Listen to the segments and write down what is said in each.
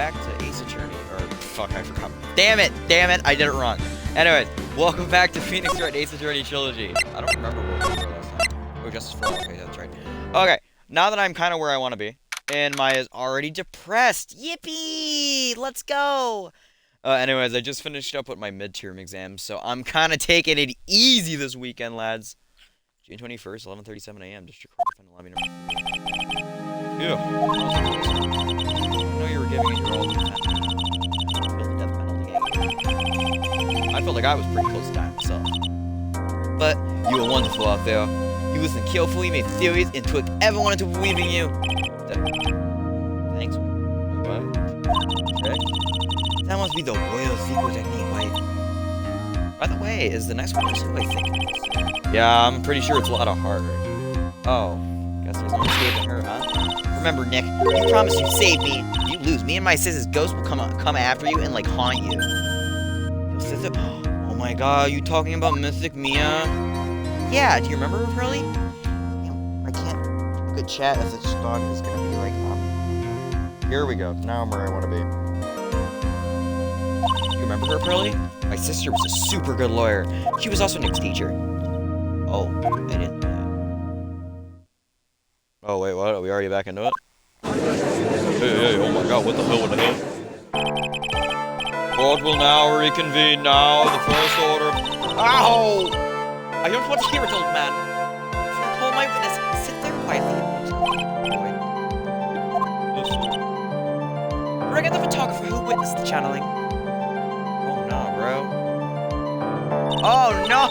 back to Ace Attorney, or fuck, I forgot. Damn it, I did it wrong. Anyways, welcome back to Phoenix Wright Ace Attorney Trilogy. I don't remember where we were last time. Oh, Justice for All, okay, that's right. Okay, now that I'm kind of where I want to be, and Maya's already depressed, yippee, let's go! Anyways, I just finished up with my midterm exams, so I'm kind of taking it easy this weekend, lads. June 21st, 11:37 a.m. District Court Defendant Lobby number 3. Ew. I know you were giving it your all. Feel the death penalty. I felt like I was pretty close to dying myself. But you were wonderful out there. You listened carefully, made theories, and took everyone into believing you. Thanks. What? Okay. That must be the royal secret technique, right? By the way, is the next one just who I think it is? Yeah, I'm pretty sure it's a lot harder. Oh, guess there's no escaping her, huh? Remember, Nick, you promised you'd save me. If you lose, me and my sister's ghost will come after you and, like, haunt you. Your sister? Oh my god, you talking about Mystic Mia? Yeah, do you remember her, Pearly? I can't look at chat if this dog is gonna be, like, Here we go. Now I'm where I want to be. You remember her, Pearly? My sister was a super good lawyer. She was also Nick's teacher. Oh, I didn't know that. Oh, wait, what? Are we already back into it? Hey, oh my god, what the hell? Court will now reconvene now, the first order. Ow! I don't want to hear it, old man. If I call my witness, sit there quietly. Bring in the photographer who witnessed the channeling. Oh no, bro. Oh no!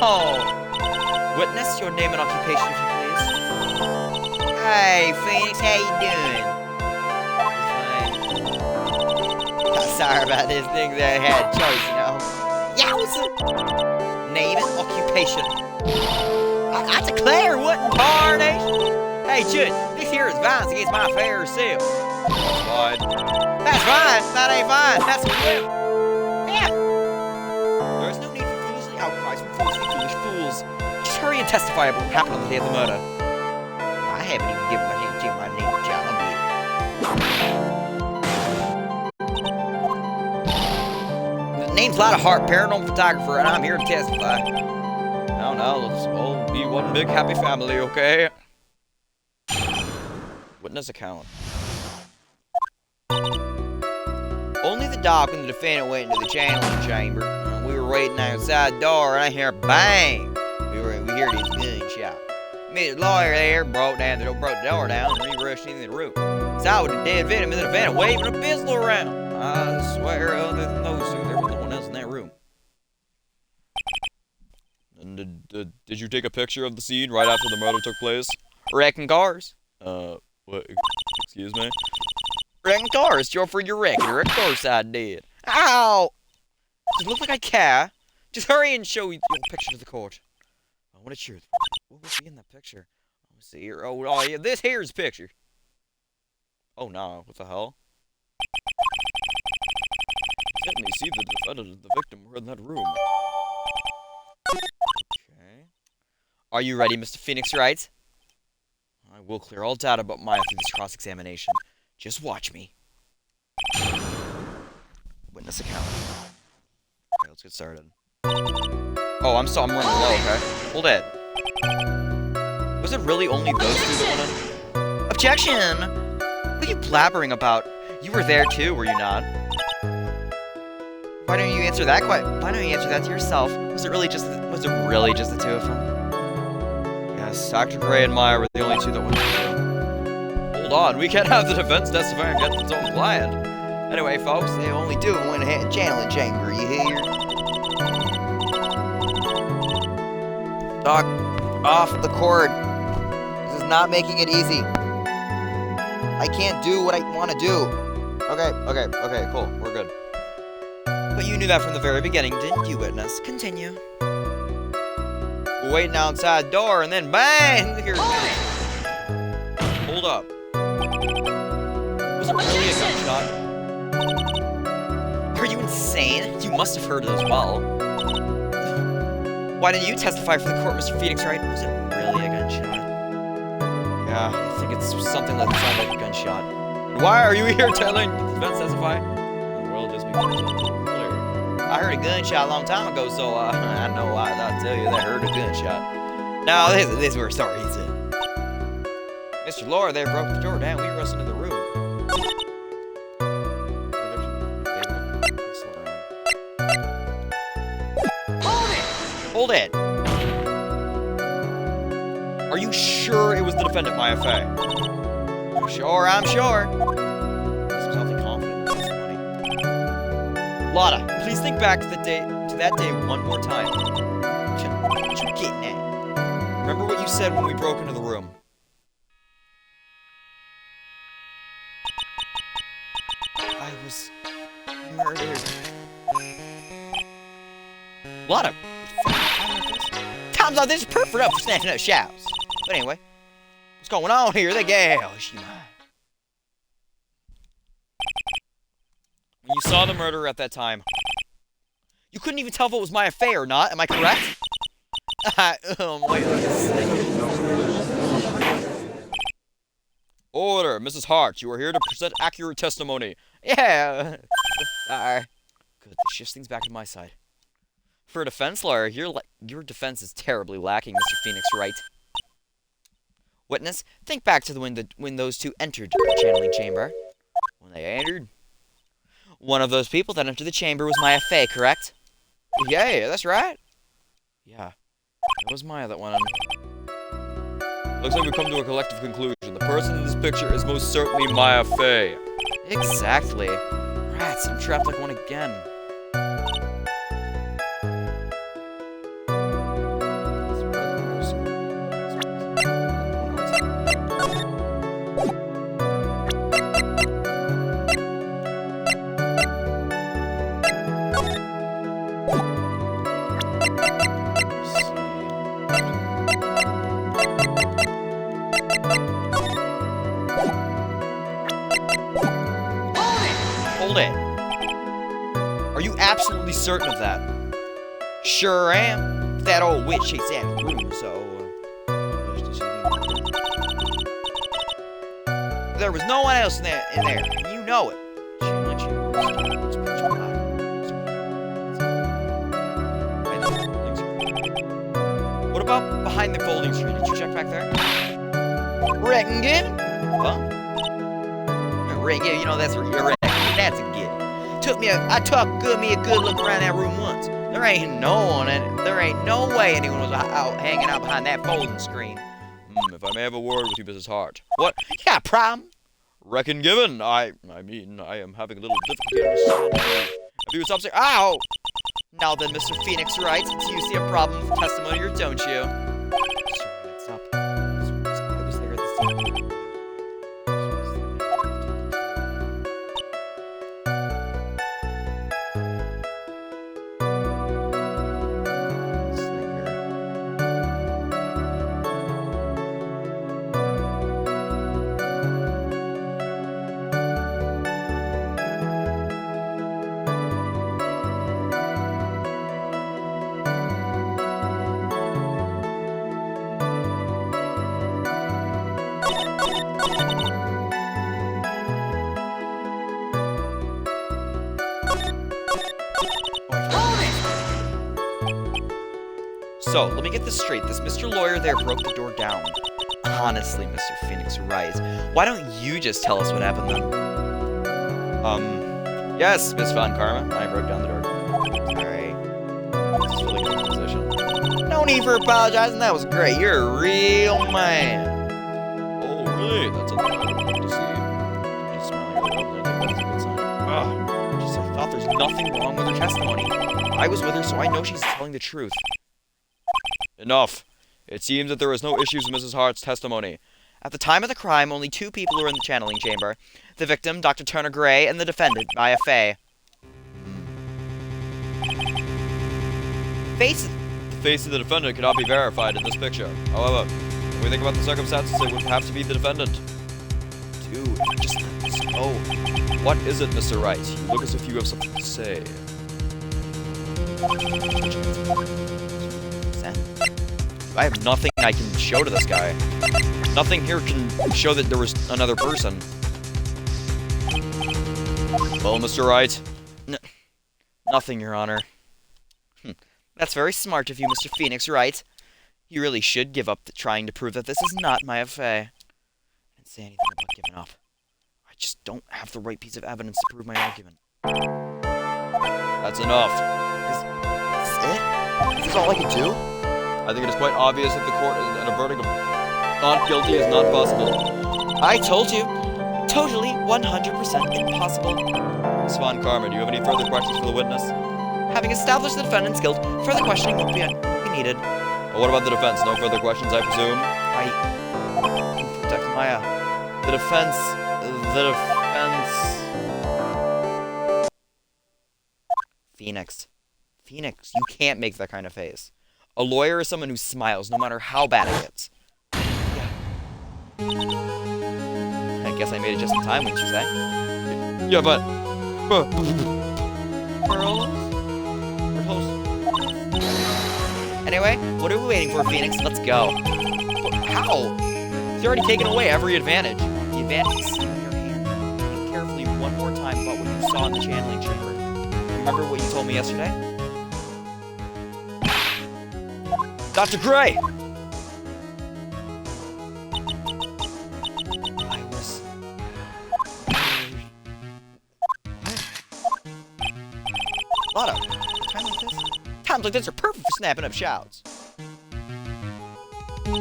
Witness, your name and occupation, if you please. Hey, Phoenix, how you doing? Fine. Sorry about this, things I had a choice, you know. Yowza! Name and occupation. I declare, what in tarnation? Hey, Judge, this here is violence against my fair self. That's fine. That's fine. That ain't fine. That's a whip. Yeah. There is no need for foolishly outcries from foolish fools. Just hurry and testify about what happened on the day of the murder. I haven't even given my name to John. The name's Light of Heart, paranormal photographer, and I'm here to testify. Now, let's all be one big happy family, okay? Witness account. Only the doc and the defendant went into the channeling chamber. We were waiting outside the door, and I hear bang. We heard his gunshot. Me, the lawyer there, broke the door down, and we rushed into the room. Saw with the dead victim in the defendant waving a pistol around. I swear, other than those two, there was no one else in that room. And did you take a picture of the scene right after the murder took place? Wrecking cars. What? Excuse me? Wrecking cars, for your record, of course I did. Ow! Does it look like I care? Just hurry and show your picture to the court. I want to truth. What was he in that picture? Let's see here. Oh, yeah, this here's the picture. Oh, no. What the hell? Let me see the defendant and the victim were in that room. Okay. Are you ready, Mr. Phoenix Wright? I will clear all doubt about Maya through this cross-examination. Just watch me. Witness account. Okay, let's get started. Oh, I'm running low, okay? Hold it. Was it really only those two that wanted? Objection! What are you blabbering about? You were there too, were you not? Why don't you answer that Why don't you answer that to yourself? Was it really just the two of them? Yes, Dr. Gray and Maya were the only two that went through. Hold on, we can't have the defense testify and get its own client. Anyway, folks, they only do it when a channeling chamber, you hear? Doc, off the cord. This is not making it easy. I can't do what I want to do. Okay, cool, we're good. But you knew that from the very beginning, didn't you, witness? Continue. We're waiting outside the door, and then bang! Here's Hold up. Was it really a gunshot? Are you insane? You must have heard it as well. Why didn't you testify for the court, Mr. Phoenix Wright? Was it really a gunshot? Yeah, I think it's something that sounds like a gunshot. Why are you here telling the defense testify? just because I heard a gunshot a long time ago, so I know I'll tell you that I heard a gunshot. Now, this is where stories in. Mr. Laura there broke the door down. We rushed into the room. Hold it! Are you sure it was the defendant, Maya Fey? Sure, I'm sure. Some self-confident with this money. Lotta, please think back to that day one more time. What you getting at? Remember what you said when we broke into the room. I was murdered. Lotta, time's like this is perfect up for snatching up shouts. But anyway, what's going on here? The gal, she mine. When you saw the murderer at that time, you couldn't even tell if it was my affair or not. Am I correct? Wait a second. Order, Mrs. Hart. You are here to present accurate testimony. Yeah. Sorry. Good. This shifts things back to my side. For a defense lawyer, your defense is terribly lacking, Mr. Phoenix Wright. Witness, think back to when those two entered the channeling chamber. When they entered, one of those people that entered the chamber was Maya Fey, correct? Yeah, that's right. Yeah, it was Maya that went in. Looks like we've come to a collective conclusion. The person in this picture is most certainly Maya Fey. Exactly. Rats, I'm trapped like one again. Are you absolutely certain of that? Sure am. That old witch hates out of the room, so... There was no one else in there, and you know it. What about behind the folding screen? Did you check back there? Reckon good? Huh? Reckon good, you know that's your reckon. That's a gift. I took me a good look around that room once. There ain't no way anyone was out hanging out behind that folding screen. If I may have a word with you, Mrs. Hart. What? You got a problem? Reckon given. I mean, I am having a little difficulty understanding. If you stop saying, ow! Now then, Mr. Phoenix Wright, do you see a problem with testimony or don't you? Stop. I was there at the scene. So, let me get this straight. This Mr. Lawyer there broke the door down. Honestly, Mr. Phoenix Wright, why don't you just tell us what happened then? Yes, Miss Von Karma, I broke down the door. Sorry. This is really good position. No need for apologizing, that was great. You're a real man. Oh, really? That's something I would love to see. She's smiling really openly. I think that's a good sign. I thought there's nothing wrong with her testimony. I was with her, so I know she's telling the truth. Enough. It seems that there was no issues with Mrs. Hart's testimony. At the time of the crime, only two people were in the channeling chamber. The victim, Dr. Turner Gray, and the defendant, Maya Fey. The face of the defendant cannot be verified in this picture. However, when we think about the circumstances, it would have to be the defendant. Dude, just let this go. What is it, Mr. Wright? You look as if you have something to say. I have nothing I can show to this guy. Nothing here can show that there was another person. Well, Mr. Wright, Nothing, Your Honor. That's very smart of you, Mr. Phoenix, right? You really should give up trying to prove that this is not my affair. I didn't say anything about giving up. I just don't have the right piece of evidence to prove my argument. That's enough. Is it? Is this all I can do? I think it is quite obvious that the court and a verdict of not guilty is not possible. I told you. Totally 100% impossible. Miss Von Karma, do you have any further questions for the witness? Having established the defendant's guilt, further questioning won't be needed. Well, what about the defense? No further questions, I presume? I protect Maya. The defense... Phoenix, you can't make that kind of face. A lawyer is someone who smiles no matter how bad it gets. Yeah. I guess I made it just in time, wouldn't you say? Yeah, but... Anyway, what are we waiting for, Phoenix? Let's go. How? He's already taken away every advantage. The advantage is in your hand. Think carefully one more time about what you saw in the channeling chamber. Remember what you told me yesterday? Dr. Gray! I was... Lotto, times like this are perfect for snapping up shouts. You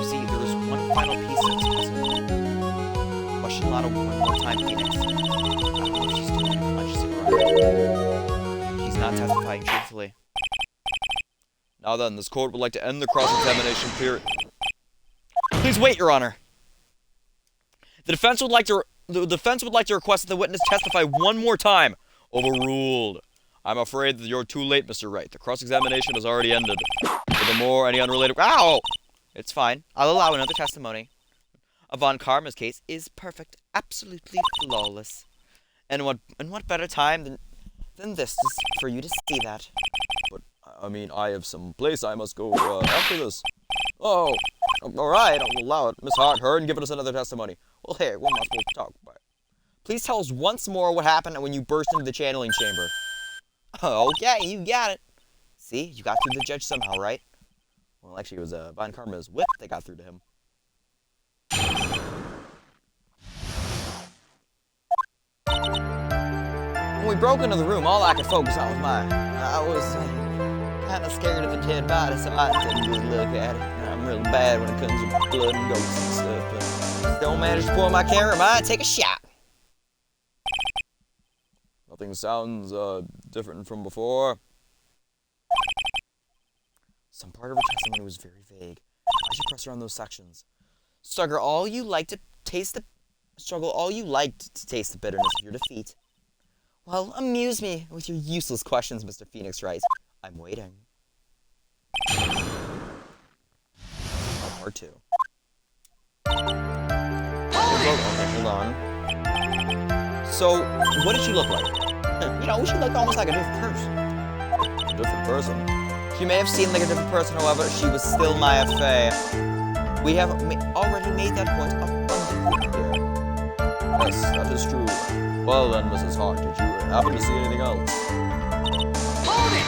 see, there is one final piece of this puzzle. Question Lotto one more time, Phoenix. I don't know if she's doing it consciously. She's not testifying truthfully. Now then, this court would like to end the cross-examination period. Please wait, Your Honor. The defense would like to request that the witness testify one more time. Overruled. I'm afraid that you're too late, Mr. Wright. The cross-examination has already ended. Furthermore, any unrelated... Ow! It's fine. I'll allow another testimony. Von Karma's case is perfect. Absolutely flawless. And what better time than this for you to see that? But, I mean, I have some place I must go after this. Oh, all right, I'll allow it. Miss Hart, hurry and give us another testimony. Well, hey, what am I supposed to talk about? Please tell us once more what happened when you burst into the channeling chamber. Okay, you got it. See, you got through the judge somehow, right? Well, actually, it was Von Karma's whip that got through to him. When we broke into the room, all I could focus on was mine. I was kind of scared of the dead body, so I didn't take a good look at it. I'm real bad when it comes to blood and ghosts and stuff, but still managed to pull my camera, might take a shot. Nothing sounds different from before. Some part of her testimony was very vague. I should press around those sections. Struggle all you liked to taste the bitterness of your defeat. Well, amuse me with your useless questions, Mr. Phoenix Wright. I'm waiting. Part 2. Hold on. So, what did she look like? You know, she looked almost like a different person. A different person? She may have seemed like a different person, however, she was still my affair. We have already made that point abundantly clear. Yes, that is true. Well then, Mrs. Hart, did you happen to see anything else? Hold it!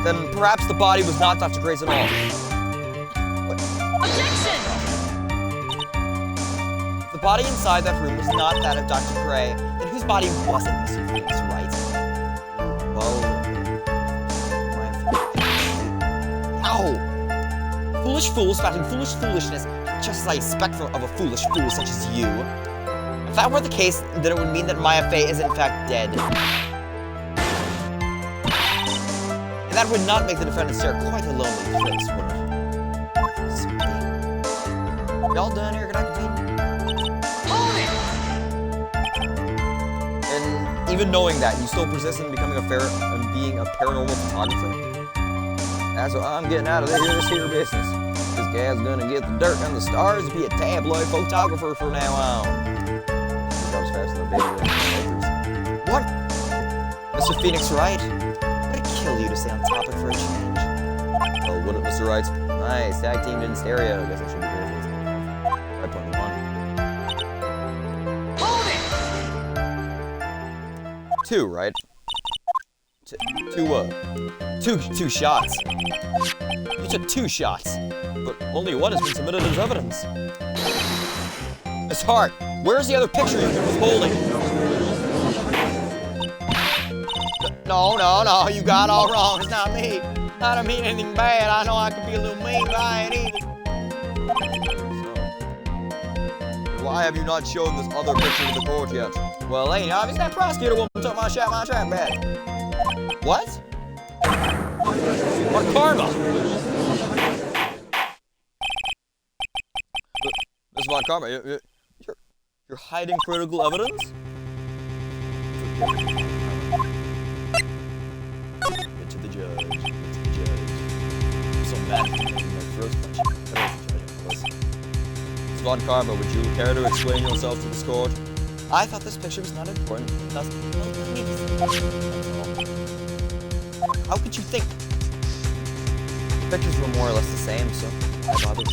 Then perhaps the body was not Dr. Gray's at all. Objection! If the body inside that room was not that of Dr. Gray, then whose body was it, Mr. Phoenix Wright? Well... Ow! Foolish fools spouting foolish foolishness, just as I expect of a foolish fool such as you. If that were the case, then it would mean that Maya Fey is in fact dead. And that would not make the defendant's chair quite a lonely place, would it? Sweet. Y'all done here? Can I continue? And even knowing that, you still persist in becoming being a paranormal photographer? That's what I'm getting out of this here business. This guy's gonna get the dirt and the stars and be a tabloid photographer from now on. What? Mr. Phoenix Wright? Would it kill you to stay on topic for a change? Oh, would it, Mr. Wright? Nice, tag teamed in stereo. I guess I should be careful. Right point one. two, right? Two shots. You took 2 shots, but only one has been submitted as evidence. Miss Hart, where's the other picture you've been withholding? No, you got all wrong. It's not me. I don't mean anything bad. I know I could be a little mean, but I ain't evil. So, why have you not shown this other picture to the court yet? Well, ain't obvious that prosecutor woman took my trap bag. What? What karma? Miss Von Karma, you're hiding critical evidence? Get to the judge. I'm so mad at my first question. Miss Von Karma, would you care to explain yourself to this court? I thought this picture was not important. How could you think? The pictures were more or less the same, so why bother?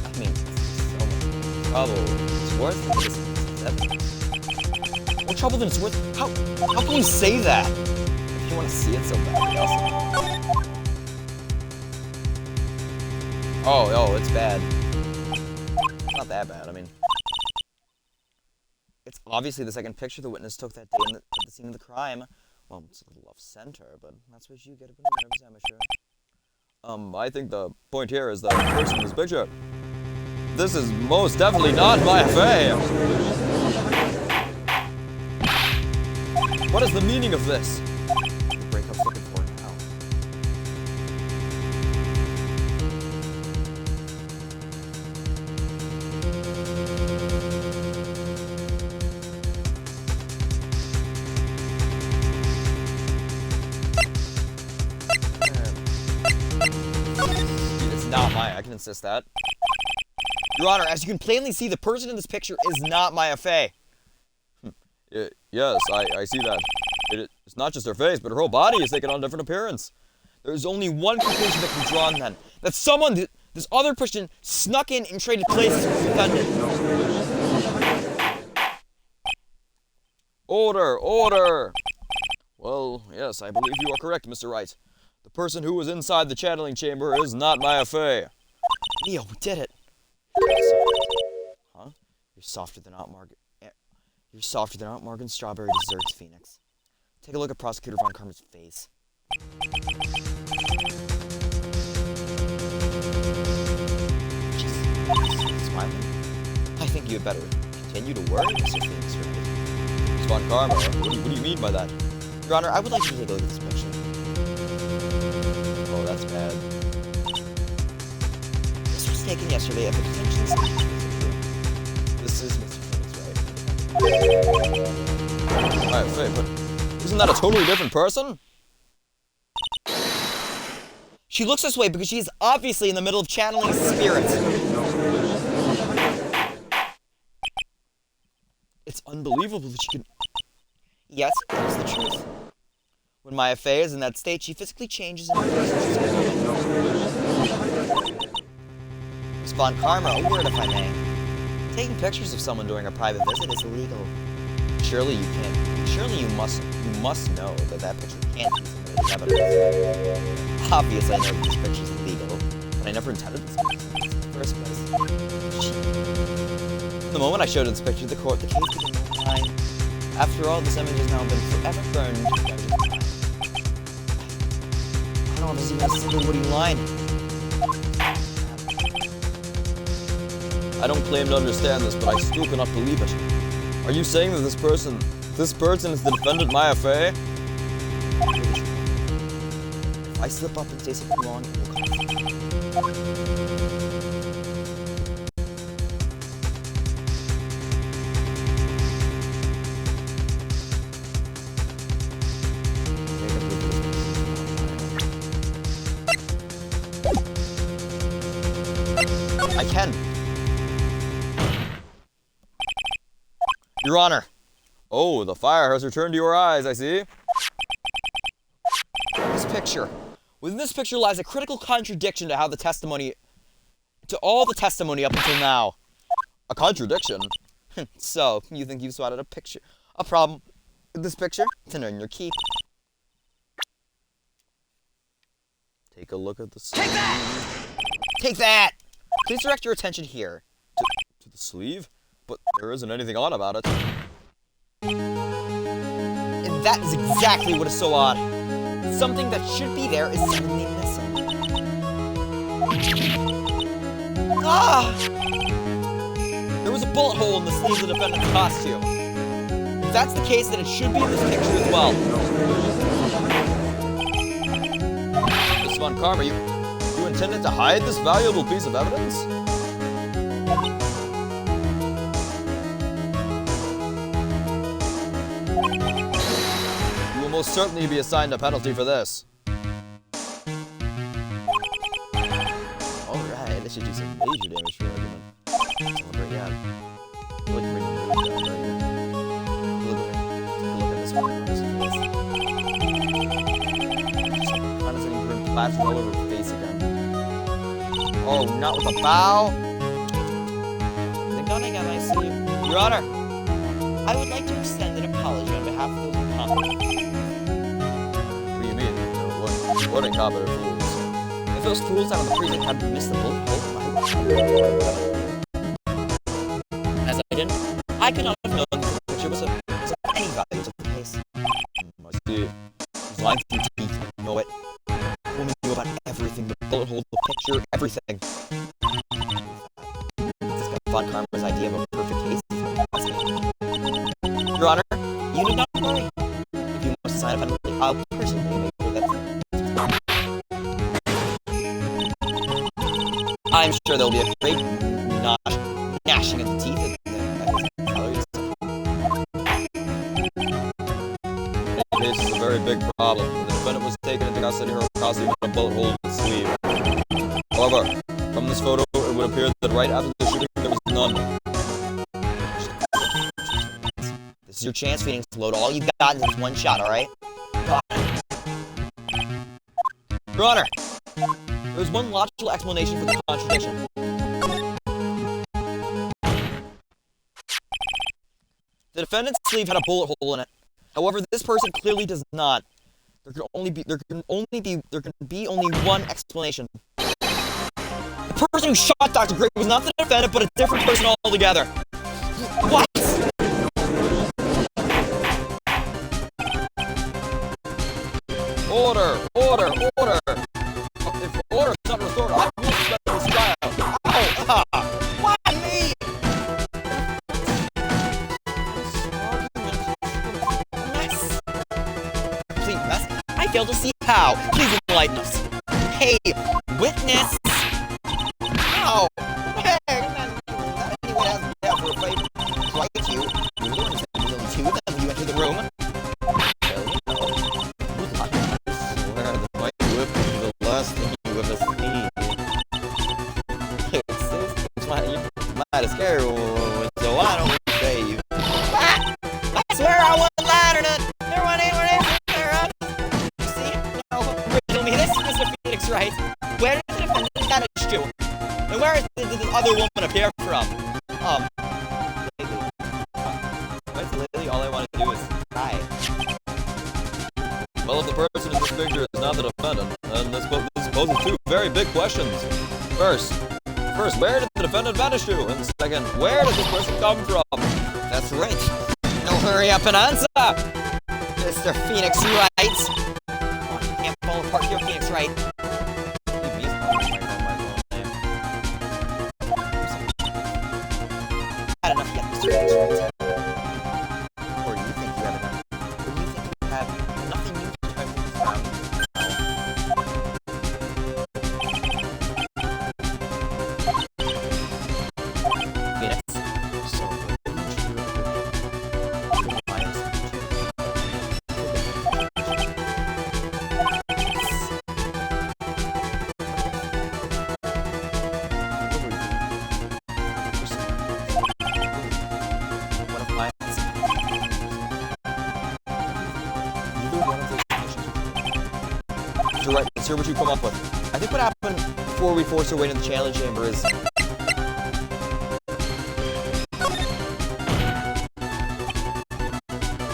I mean, so much trouble. It's worth it. More trouble than it's worth. How can you say that? If you want to see it so bad, oh, it's bad. It's not that bad. I mean, it's obviously the second picture the witness took that day at the scene of the crime. Well, it's a little off-center, but that's what you get a bit nervous, amateur. I think the point here is that the person in this picture, this is most definitely not my affair. What is the meaning of this? The breakup's looking for it now. Not mine, I can insist that. Your Honor, as you can plainly see, the person in this picture is not Maya Fey. Yes, I see that. It's not just her face, but her whole body is taking on a different appearance. There's only one conclusion that can be drawn then. That someone, this other person, snuck in and traded places with the defendant. Order! Well, yes, I believe you are correct, Mr. Wright. The person who was inside the channeling chamber is not Maya Fey. Neo, we did it. Huh? You're softer than Morgan Strawberry Desserts, Phoenix. Take a look at Prosecutor Von Karma's face. She's smiling. I think you had better continue to worry, Mr. Phoenix, right? Miss Von Karma, what do you mean by that? Your Honor, I would like you to take a look at this picture. Oh, that's bad. This was taken yesterday at the detention center. This is Mr. Phoenix, right? Alright, Faye, but isn't that a totally different person? She looks this way because she is obviously in the middle of channeling spirits. It's unbelievable that she can... Yes, that's the truth. When Maya Fey is in that state, she physically changes into Miss Von Karma, a word if I may. Taking pictures of someone during a private visit is illegal. Surely you must know that that picture can't be submitted as evidence. Obviously I know that this picture is illegal, but I never intended this picture in the first place. The moment I showed this picture to the court, the case became mine. After all, this image has now been forever burned. I don't know if there's even a single witty line. I don't claim to understand this, but I still cannot believe it. Are you saying that this person is the defendant Maya Fey? If I slip up and say something wrong, it will cost I can. Your Honor. Oh, the fire has returned to your eyes, I see. This picture. Within this picture lies a critical contradiction to all the testimony up until now. A contradiction? So, you think you've spotted a problem this picture to earn your keep. Take a look at the sleeve. Take that! Take that! Please direct your attention here. To the sleeve? But there isn't anything odd about it. And that is exactly what is so odd. Something that should be there is suddenly missing. Ah! There was a bullet hole in the sleeve of the defendant's costume. If that's the case, then it should be in this picture as well. Miss Von Karma, you intended to hide this valuable piece of evidence? You will most certainly be assigned a penalty for this. Alright, this should do some major damage for argument. Celebrate, yeah. I feel like bringing the mood down right here. Look at this one. Condescending grin plastered all over her face again. Oh, not with a bow! They're again, I see you. Your Honor, I would like to extend an apology on behalf of those incompetent. What do you mean? What incompetent fools? If those fools out of the prison had missed the bullet hole, I would... As I didn't, I could not have known that the picture was of any value to the case. I see. These lines through teeth, I know it. The woman knew about everything, the bullet hole, the picture, everything. This is Von Karma's idea of a perfect case. Your Honor, you need not worry. If you must sign a penalty, I'll personally make sure that... I'm sure there'll be a great gnashing of the teeth. This is a very big problem. The defendant was taken into custody, her costume had a bullet hole in its sleeve. However, from this photo, it would appear that right after the shooting, there was none. This is your chance, Phoenix, to load all you've got in this one shot, alright? Your Honor, there is one logical explanation for the contradiction. The defendant's sleeve had a bullet hole in it. However, this person clearly does not. There can be only one explanation. The person who shot Dr. Gray was not the defendant, but a different person altogether. What? Order! Order! Order! If order is not restored, I will suspend this trial. Ow! Ah! Why me? Mess. Complete mess? I fail to see how. Please enlighten us. Hey, witness! Ow! Hey, not anyone has to have for a fight. Right, you. You're the one who said there's only two of them. You enter the room. Might have scared one, so I don't say you. Ah! I swear I wasn't lying or nothing. There wasn't anyone else there. See? No, riddle me this, Mr. Phoenix, right? Where did the defendant vanish to? And where did this other woman appear from? Lately, all I want to do is die. Well, if the person in this picture is not the defendant, then this poses two very big questions. First, where did the defendant vanish to? And second, where did this person come from? That's right. No, hurry up and answer! Mr. Phoenix Wright! Come on, you can't fall apart here, Phoenix Wright. Had enough yet, Mr. Phoenix Wright. Or do you think you have enough? Or do you think you have nothing new to try to found? You're right, let's hear what you come up with. I think what happened before we force our way into the challenge chamber is...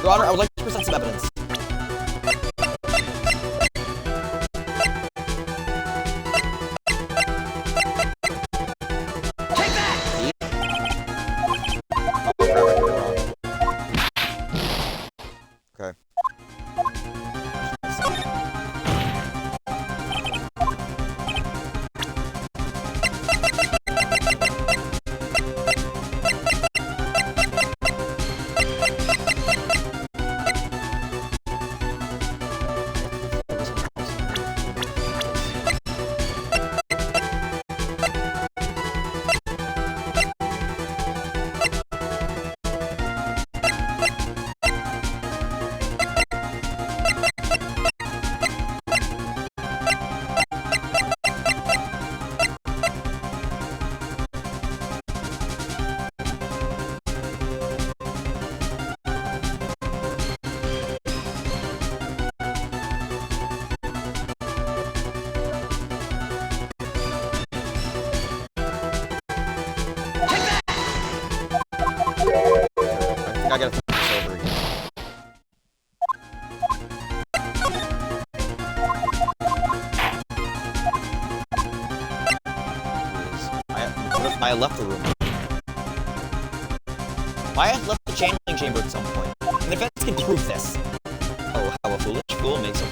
Your Honor, I would like present some evidence. Take that! Okay. I gotta think this over again. What if Maya left the room? Maya left the channeling chamber at some point. And the defense can prove this. Oh, how a foolish fool makes a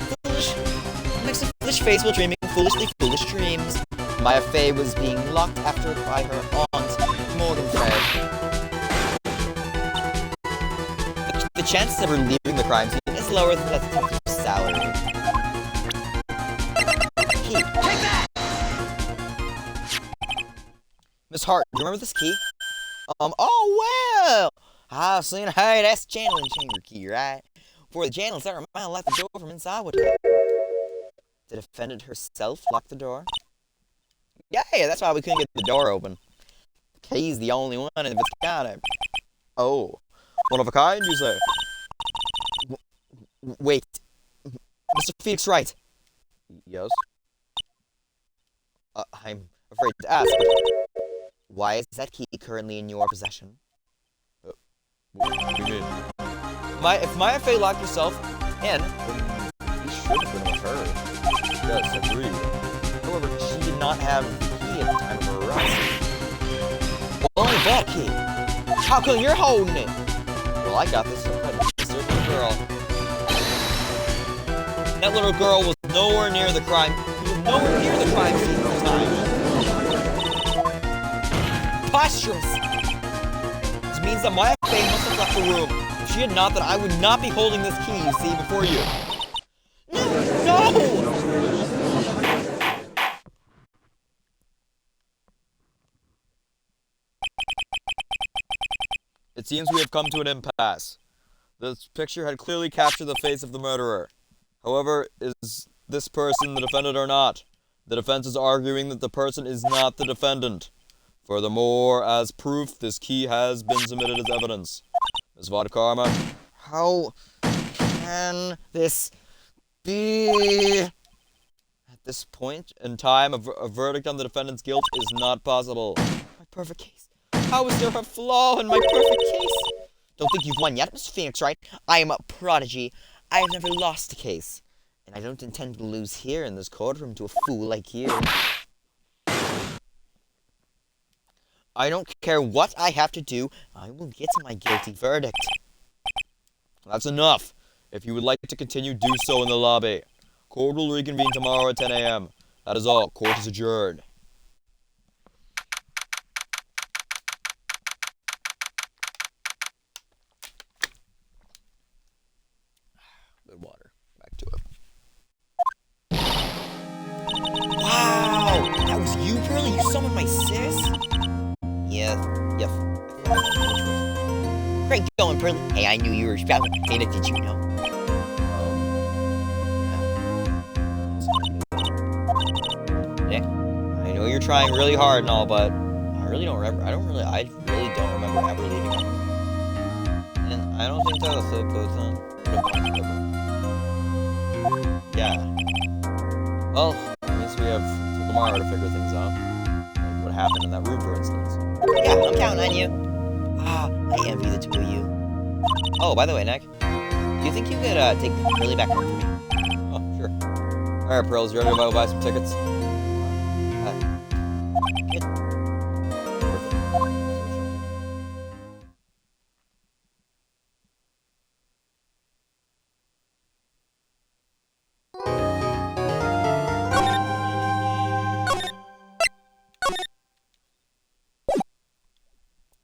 foolish face while dreaming foolishly foolish dreams. Maya Fey was being locked after by her aunt, Morgan Fey. The chances of her leaving the crime scene is lower than the detective's salary. Key. Take that! Miss Hart, do you remember this key? Oh well! I've seen, hey, that's the channeling chamber key, right? For the channels that remind lock the door from inside with her. The defendant herself locked the door? Yeah, that's why we couldn't get the door open. The key's the only one of its kind. Oh, one of a kind, you say? Wait, Mr. Phoenix Wright. Yes? I'm afraid to ask, but why is that key currently in your possession? What do you mean? If Maya Fey locked herself in, then he should have been with her. Yes, agreed. However, she did not have the key at the time of her arrest. Well, only that key. How come you're holding it? Well, I got this from a certain girl. That little girl was nowhere near the crime. She was nowhere near the crime scene at the time. Preposterous! This means that Maya Fey must have left the room. If she had not, then I would not be holding this key, you see, before you. No! It seems we have come to an impasse. This picture had clearly captured the face of the murderer. However, is this person the defendant or not? The defense is arguing that the person is not the defendant. Furthermore, as proof, this key has been submitted as evidence. Ms. Vodkarma, how can this be? At this point in time, a verdict on the defendant's guilt is not possible. My perfect case. How is there a flaw in my perfect case? Don't think you've won yet, Mr. Phoenix, right? I am a prodigy. I have never lost a case. And I don't intend to lose here in this courtroom to a fool like you. I don't care what I have to do. I will get my guilty verdict. That's enough. If you would like to continue, do so in the lobby. Court will reconvene tomorrow at 10 a.m. That is all. Court is adjourned. Good water. Back to it. Wow! That was you, Pearly? You summoned my sis? Yeah. Great going, Pearly. Hey, I knew you were spouting. Hey, did you know? Yeah. I know you're trying really hard and all, but I really don't remember. I really don't remember ever leaving him. And I don't think that was so close on. Yeah. Well, I guess we have till tomorrow to figure things out. Like what happened in that room, for instance. Yeah, I'm counting on you. I envy the two of you. Oh, by the way, Nick, you you think you could take Curly back home for me? Oh, sure. Alright, Pearls, you ready to buy some tickets? Good.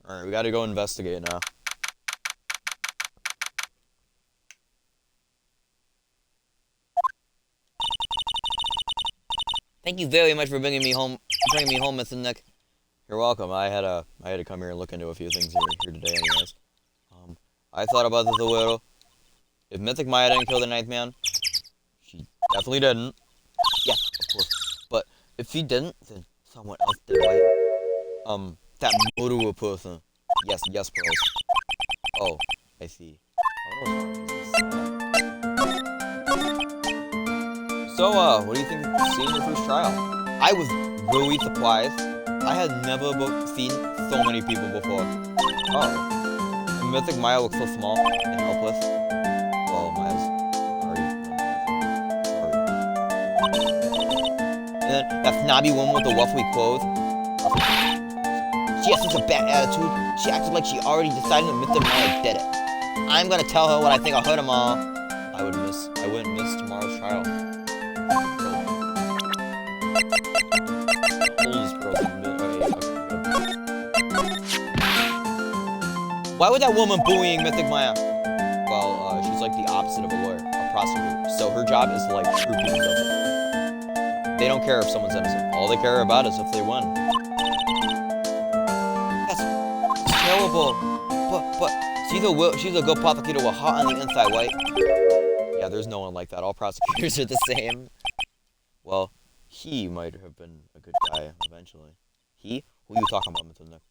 Alright, we gotta go investigate now. Thank you very much for bringing me home, Mr. Nick. You're welcome. I had to come here and look into a few things here today, anyways. I thought about this a little. If Mythic Maya didn't kill the Ninth Man, she definitely didn't. Yeah, of course. But if she didn't, then someone else did, right? That murderer person. Yes, Pearls. Oh, I see. So, what do you think of seeing your first trial? I was really surprised. I had never seen so many people before. Oh. And Mythic Maya looks so small and helpless. Well, Maya's already. And then that snobby woman with the ruffly clothes. She has such a bad attitude. She acted like she already decided that Mythic Maya did it. I'm gonna tell her what I think of her tomorrow. I wouldn't miss tomorrow's trial. Why would that woman bullying Mythic Maya? Well, she's like the opposite of a lawyer, a prosecutor. So her job is to like prove people guilty. They don't care if someone's innocent. All they care about is if they win. That's terrible. But she's a good prosecutor with heart on the inside, right? Yeah, there's no one like that. All prosecutors are the same. Well, he might have been a good guy eventually. He? Who are you talking about, Mythic Nick?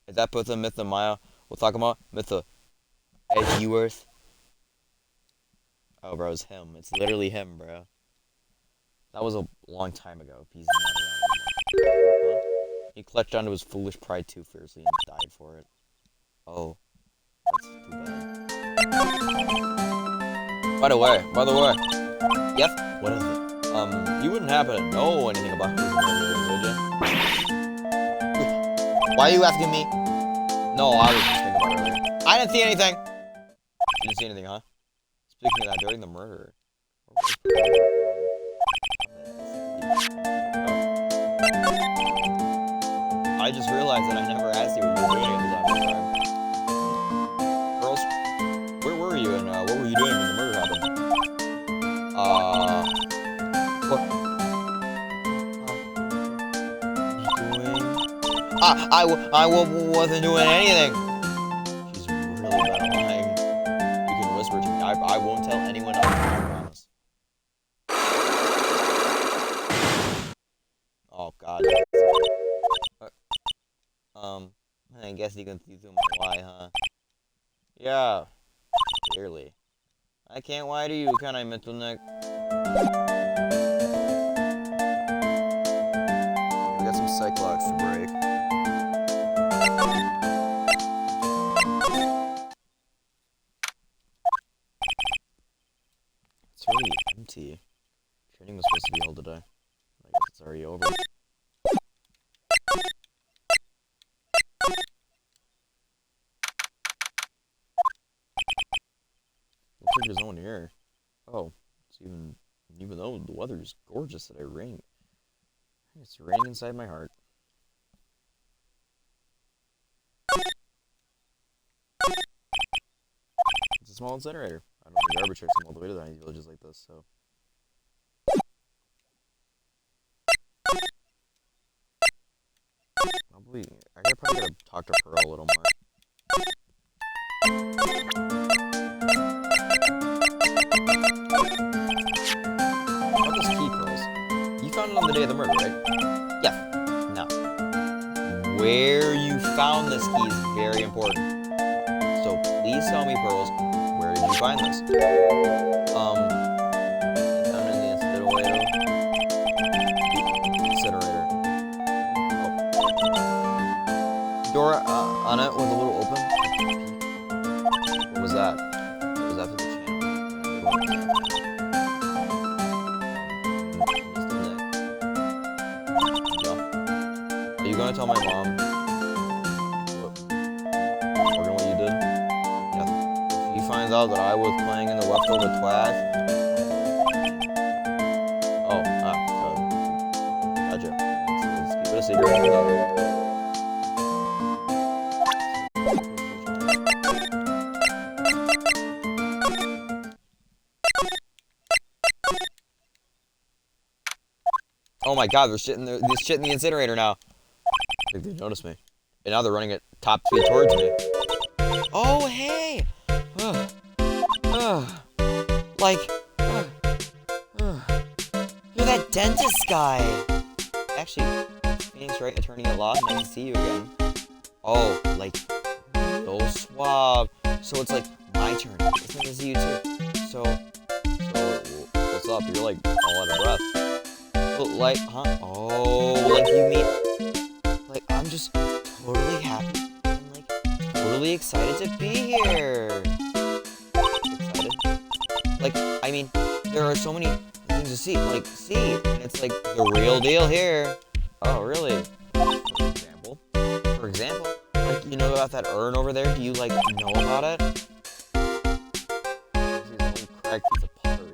Is that person Mythic Maya? We're talking about Mythic Edgeworth? Oh, bro, it's him. It's literally him, bro. That was a long time ago. He's not around anymore. Huh? He clutched onto his foolish pride too fiercely and died for it. Oh, that's too bad. By the way. Yes? What is it? You wouldn't happen to know anything about who's murderer, would you? Why are you asking me? No, I was just thinking about it earlier. I didn't see anything! You didn't see anything, huh? Speaking of that, during the murder. I just realized that I never asked you what you were doing at the time. Girls, where were you and what were you doing when the murder happened? What? I wasn't doing anything. She's really bad at lying. You can whisper to me. I won't tell anyone else. I promise. Oh God. I guess you can see through my lie, huh? Yeah. Clearly. I can't lie to you, can I, Mythic Nick? We got some Cyclops to break. It's really empty. Training was supposed to be held today. I guess it's already over. Looks like there's no one here. Oh, it's even though the weather is gorgeous today, it's raining inside my heart. It's a small incinerator. I don't know if the garbage trucks come all the way to tiny villages like this, so. I probably gotta talk to Pearl a little more. About this key, Pearls. You found it on the day of the murder, right? Yes. Now, where you found this key is very important. So please tell me, Pearls, where did you find this? Found in the incinerator. Door on it was a little open. What was that? Was that for the tell my mom Morgan, what you did? Yeah. If he finds out that I was playing in the leftover class. Oh, gotcha. Let's keep it a secret. Oh my god, there's shit in there's shit in the incinerator now. I think they noticed me. And now they're running at top speed towards me. Oh, hey! Like, you're that dentist guy! Actually, Phoenix Wright, attorney at law, nice to see you again. Oh, like, real suave. So it's like, my turn. It's nice to see you too. So, what's up? You're like, all out of breath. But like, huh? Oh, like you mean, like, I'm just totally happy and like, totally excited to be here. Excited? Like, I mean, there are so many things to see. Like, see, and it's like the real deal here. Oh, really? For example, like, you know about that urn over there? Do you like know about it? This is a little cracked piece of pottery.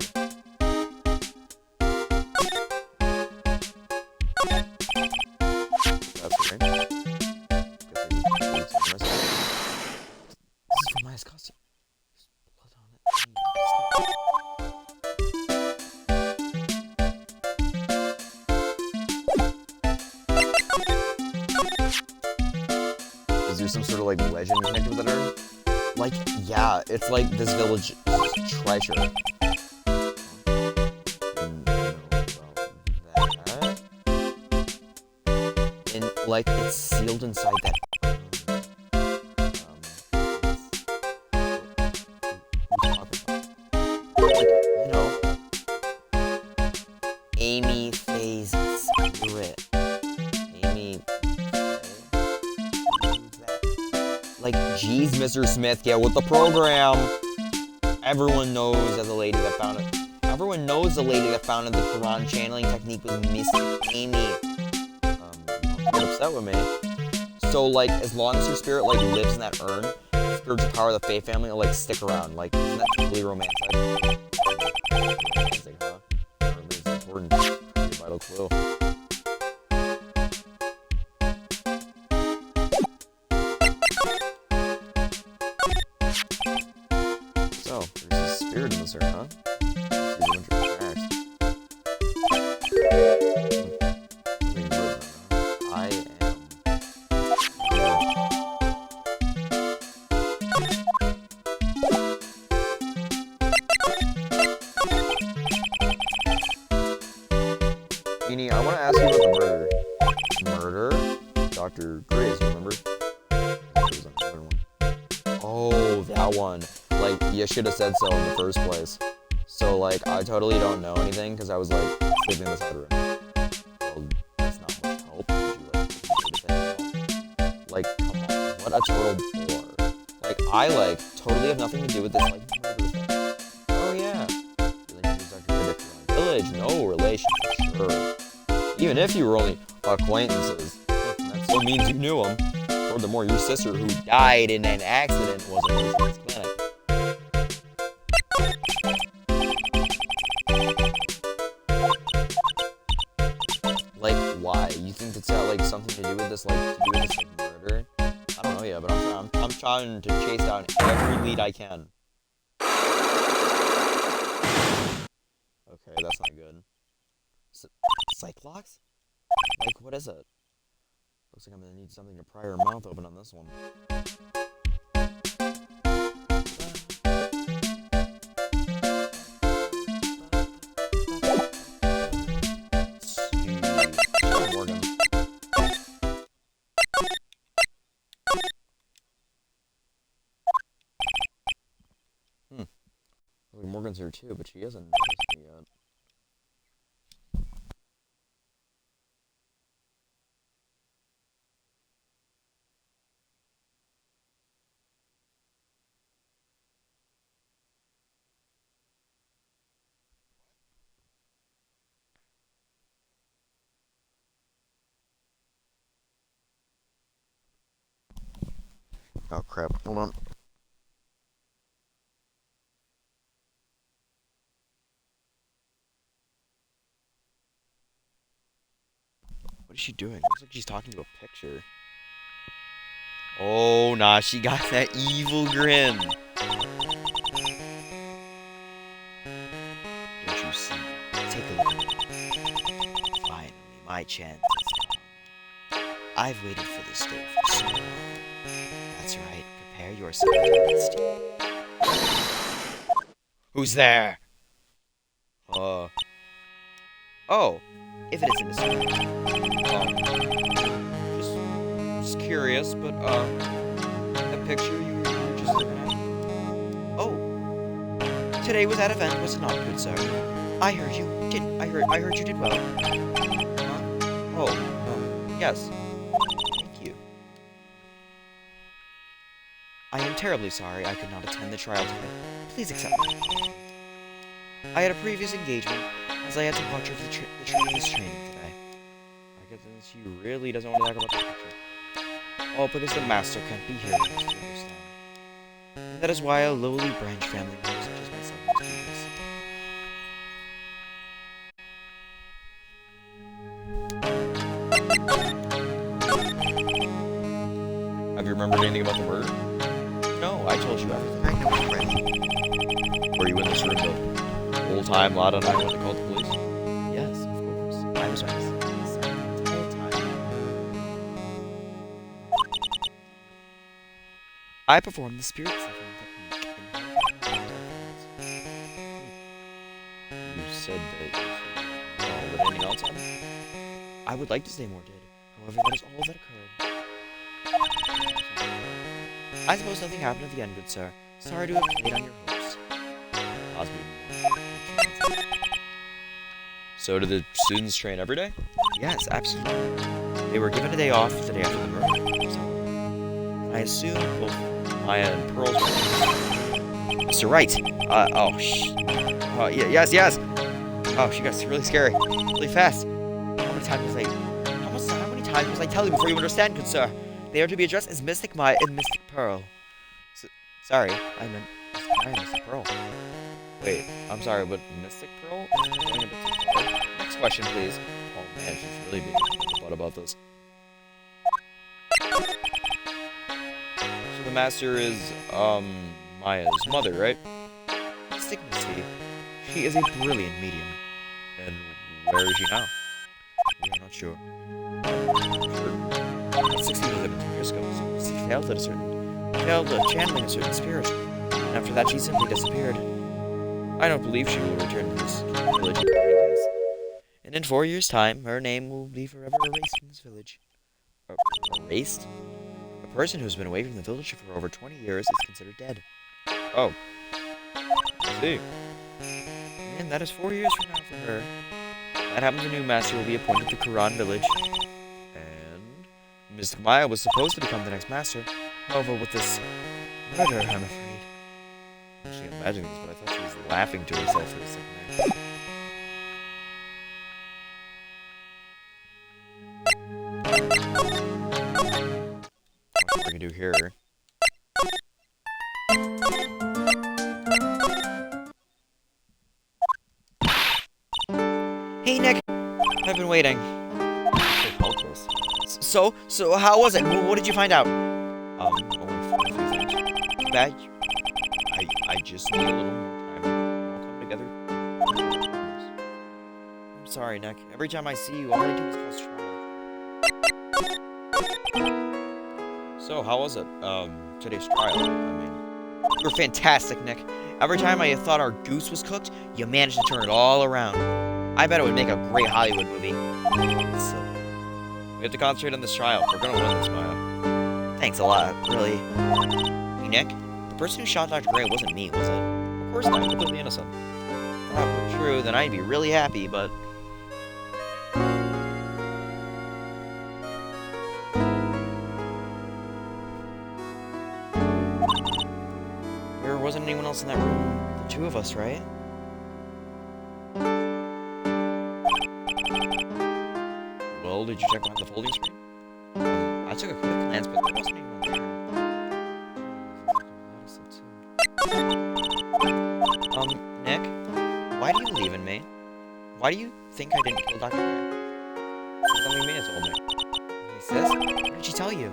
That's weird. This is from Maya's costume. Blood on it. Is there some sort of like legend connected with that urn? Like, yeah, it's like this village's treasure. Didn't know about that. And like, it's sealed inside that. Amy Faye's spirit. Amy Faye? Who's that? Like, geez, Mr. Smith, get with the program. Everyone knows that the lady that founded. Everyone knows the lady that founded the Quran channeling technique was Miss Amy. Don't get upset with me. So, like, as long as her spirit like lives in that urn, the spiritual power of the Faye family will like stick around. Like, isn't that totally romantic? Romantic, huh? It's important. Pretty vital clue. So, there's a spirit in this urn, huh? I am. Jeannie, I want to ask you about the murder. Murder? Dr. Grace, remember? Oh, that one. Like, you should have said so in the first place. So, like, I totally don't know anything because I was, like, sleeping in the side room. Well, that's not much help. Would you, like, come on. What a total bore. Like, I, like, totally have nothing to do with this, like, murder thing. Oh, yeah. You like use Dr. Riddick for my village? No relation, for sure. Even if you were only acquaintances, that still means you knew him. Furthermore, your sister who died in an accident was a nurse in his clinic. Like, why? You think it's got, like, something to do with this, like, murder? I don't know yet, but I'm trying to chase down every lead I can. Okay, that's not good. Cyclops? Like, what is it? Looks like I'm gonna need something to pry her mouth open on this one. Morgan. Morgan's here too, but she hasn't noticed me yet. Oh crap, hold on. What is she doing? Looks like she's talking to a picture. Oh, nah, she got that evil grin. Don't you see? Take a look at it. Finally, my chance has come. I've waited for this day for so long. That's right, prepare yourself to rest. Who's there? Oh, if it isn't just curious, but, that picture you were just looking at? Oh, today was that event, was it not, good sir? I heard you did well. Huh? Oh, yes. Thank you. I am terribly sorry I could not attend the trial today. Please accept me. I had a previous engagement, as I had to watch over the trainee's training today. I guess she really doesn't want to talk about the picture. All because the master can't be here, you understand. And that is why a lowly branch family member such as myself must do this. Have you remembered anything about the murder? No, I told you everything I know already. Were you in this room the whole time Lada and I went to call the police? Yes, of course. I was right the entire time. I performed the spirit suffering technique in You said that you did anything else on it? I would like to say more did. However, that is all that occurred. I suppose nothing happened at the end, good sir. Sorry to have played on your hopes. So do the students train every day? Yes, absolutely. They were given a day off the day after the murder. I assume both Maya and Pearl's were Mr. Wright. Yes. Oh, she got really scary. Really fast. How many times was I telling you before you understand, good sir? They are to be addressed as Mystic Maya and Mystic Pearl. Sorry, I meant Mystic Maya and Mystic Pearl. Wait, I'm sorry, but Mystic Pearl is going a bit too far. Next question, please. Oh man, she's really being a butt about this. So the master is, Maya's mother, right? Mystic Misty. She is a brilliant medium. And where is she now? We are not sure. About 16 to 17 years ago, she failed at channeling a certain spirit. And after that, she simply disappeared. I don't believe she will return to this village in 30 days. And in 4 years' time, her name will be forever erased in this village. Erased? A person who's been away from the village for over 20 years is considered dead. Oh. I see. And that is 4 years from now for her. That happens, a new master will be appointed to Quran village. And Mystic Maya was supposed to become the next master. However, with this murder, I'm afraid. She imagined this, but I thought she was laughing to herself for a second there. What we can do here. Hey, Nick! I've been waiting. So how was it? What did you find out? Only a few things. Too bad. I just need a little more time. We'll come together. I'm sorry, Nick. Every time I see you, all I do is cause trouble. So, how was it? Today's trial? I mean, you were fantastic, Nick. Every time I thought our goose was cooked, you managed to turn it all around. I bet it would make a great Hollywood movie. So, we have to concentrate on this trial. We're gonna win this, Maya. Thanks a lot, really. Hey, Nick? The person who shot Dr. Gray wasn't me, was it? Of course not, I'm completely innocent. If that were true, then I'd be really happy, but... There wasn't anyone else in that room. The two of us, right? Well, did you check behind the folding screen? I took a quick glance, but there wasn't anyone there. Nick, why do you believe in me? Why do you think I didn't kill Dr. Gray? Something Mina told me. Hey, sis, what did she tell you?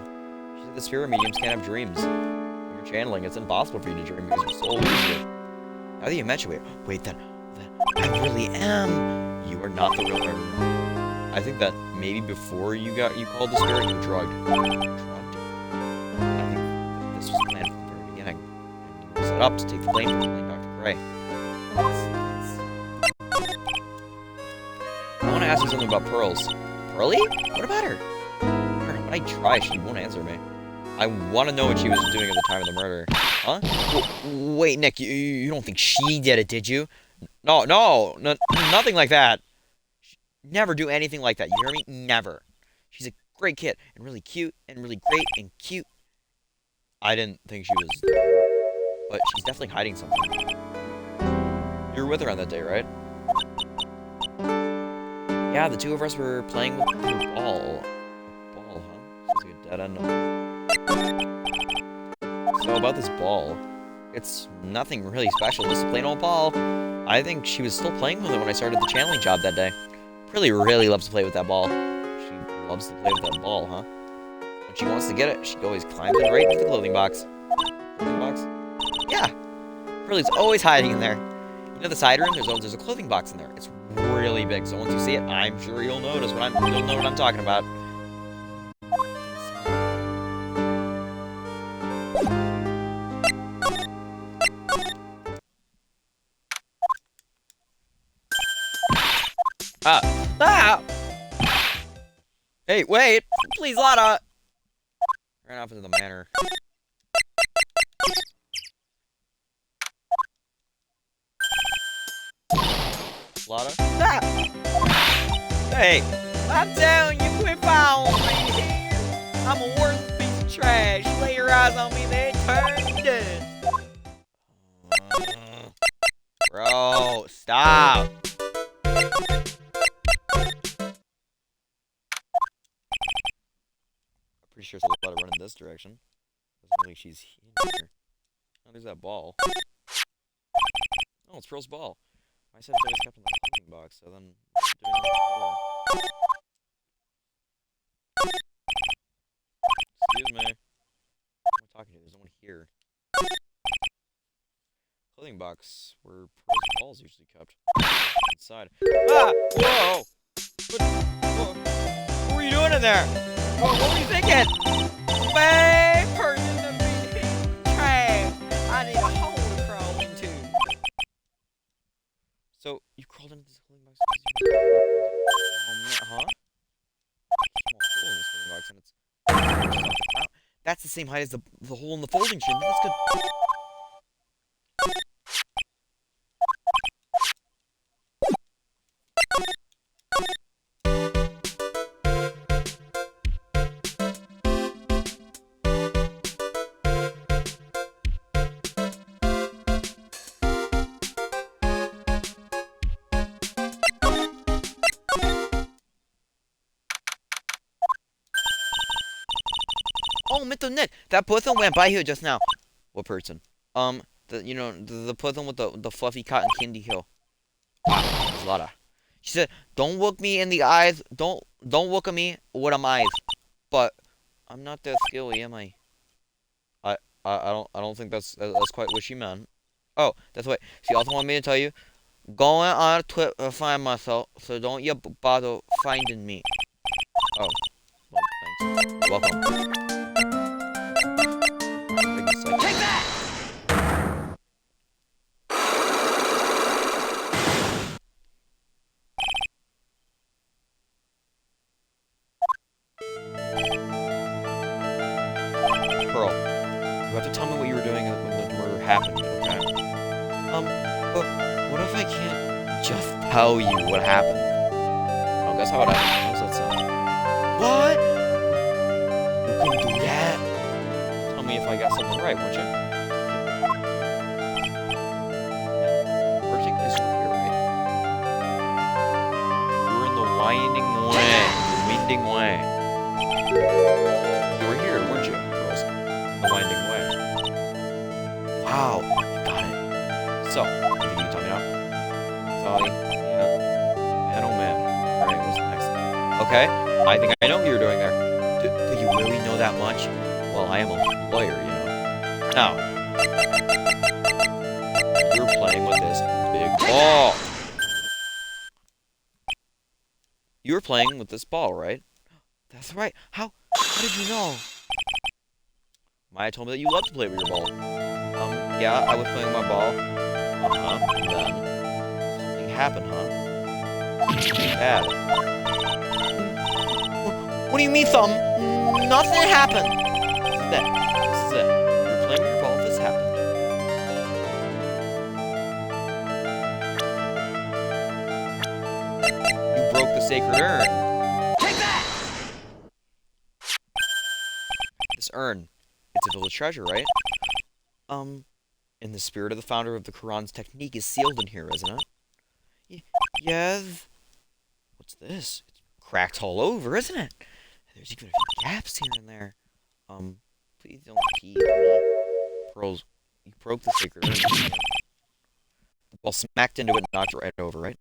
She said the spirit mediums can't have dreams. When you're channeling, it's impossible for you to dream because your soul leaves you. Now that you mention it, wait, then I really am. You are not the real murderer. I think that maybe before you called the spirit, you were drugged. Drugged? I think that this was planned from the very beginning. And you were set up to take the blame for killing Dr. Gray. I want to ask you something about Pearls. Pearly? What about her? When I try, she won't answer me. I want to know what she was doing at the time of the murder. Huh? Wait, Nick, you don't think she did it, did you? No, nothing like that. Never do anything like that, you hear me? Never. She's a great kid, and really cute, and really great, and cute. I didn't think she was... But she's definitely hiding something. You were with her on that day, right? Yeah, the two of us were playing with her ball. A ball, huh? Sounds like a dead end. So about this ball, it's nothing really special, just a plain old ball. I think she was still playing with it when I started the channeling job that day. Prilly really loves to play with that ball. She loves to play with that ball, huh? When she wants to get it, she always climbs in right into the clothing box. Clothing box? Yeah. Prilly's always hiding in there. You know the side room? There's a clothing box in there. It's really big, so once you see it, I'm sure you'll notice you'll know what I'm talking about. Ah! Hey, wait! Please, Lotta! Ran off into the manor. Lotta? Ah! Hey! I'm telling you, quit following me here! I'm a worthless piece of trash. Lay your eyes on me, they turn dead. Bro, stop! Pretty sure it's a lot of running this direction. Doesn't look like she's here. Oh, there's that ball. Oh, it's Pearl's ball. I said it was kept in the clothing box, so then what's it doing on the floor? Excuse me. I'm talking to you. There's no one here. Clothing box where Pearl's ball's usually kept. Inside. Ah! Whoa! What were you doing in there? What were you thinking? Bad person to be trash. I need a hole to crawl into. So, you crawled into this clothing box because you... Oh, man, huh? Small hole in this clothing box, and it's... That's the same height as the hole in the folding machine. That's good. Oh, Mr. Nick, that person went by here just now. What person? The person with the fluffy cotton candy hill. Ah, it's Lotta. She said, "Don't look me in the eyes. Don't look at me with them eyes." But I'm not that skilly, am I? I don't think that's quite what she meant. Oh, that's what she also wanted me to tell you. Going on a trip to find myself, so don't you bother finding me. Oh, well, thanks. Welcome. Take that! Pearl, you have to tell me what you were doing when the murder happened, okay? But what if I can't just tell you what happened? Oh, guess how it happened. How does that sound? What? You can do that? Tell me if I got something right, won't you? We're taking this over here, right? We're in the winding way. The winding way. You were here, weren't you, girls? The winding way. Wow, you got So, you think you can tell me now? Sorry. Yeah. Man, oh man. Alright, what's next? Okay, I think I know what you're doing there. Do you really know that much? Well, I am a lawyer, you know. Now, you're playing with this big ball. You were playing with this ball, right? That's right. How did you know? Maya told me that you love to play with your ball. Yeah, I was playing with my ball. And then something happened, huh? Bad. What do you mean, something? Nothing happened. This is it. You're playing with your ball. This happened. You broke the sacred urn. Take that! This urn. It's a village treasure, right? In the spirit of the founder of the Quran's technique is sealed in here, isn't it? Yes. What's this? It's cracked all over, isn't it? There's even a few gaps here and there. Please don't pee on me. Pearls, you broke the sacred urn. The ball smacked into it and knocked it right over, right?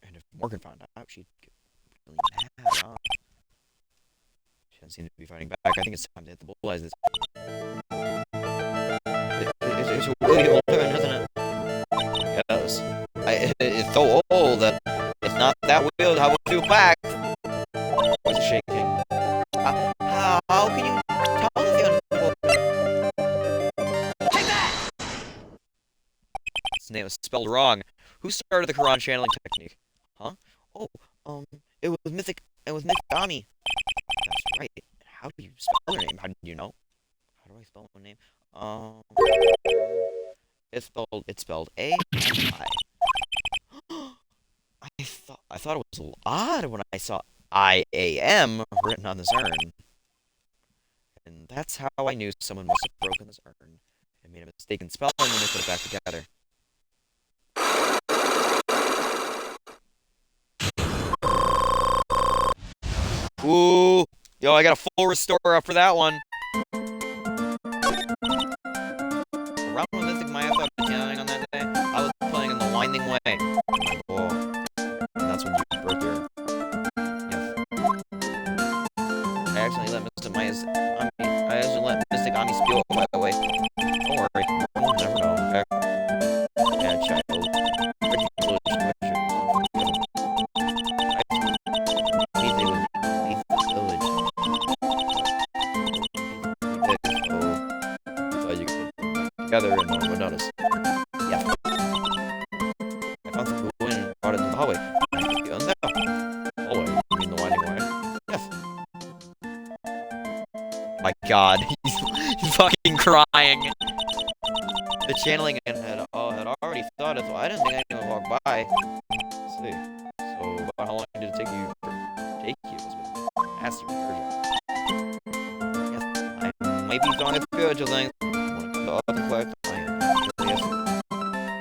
And if Morgan found out, she'd get really mad, huh? She doesn't seem to be fighting back. I think it's time to hit the bullseye. It's really old, isn't it? Yes. It's so old that it's not that weird how it do back. What's it shaking? How can you tell if you're Take that! His name is spelled wrong. Who started the Quran channeling technique? Huh? Oh, it was Mythic Ami. That's right. How do you spell her name? How do you know? How do I spell her name? It's spelled A-M-I. I thought it was a little odd when I saw I-A-M written on this urn. And that's how I knew someone must have broken this urn and made a mistake in spelling when they put it back together. Ooh! Yo, I got a full restore up for that one. Around when Mystic Maya thought of channeling on that day, I was playing in the winding way. Oh, and that's when you broke your... Yes. I actually let Mystic Ami spill it, by the way. Don't worry, you'll never know. Yeah, child. Breaking village treasure. I need they would leave this village. Together and no one would notice. Yeah. I found some glue and brought it into the hallway. I took the guns out. Hallway? You mean the winding way? Yes. My god, he's fucking crying. The channeling had already started, so I didn't think anyone would walk by. Let's see. So, about how long did it take you? It was nasty recursion. Yes, I might be throwing a spiritual thing. When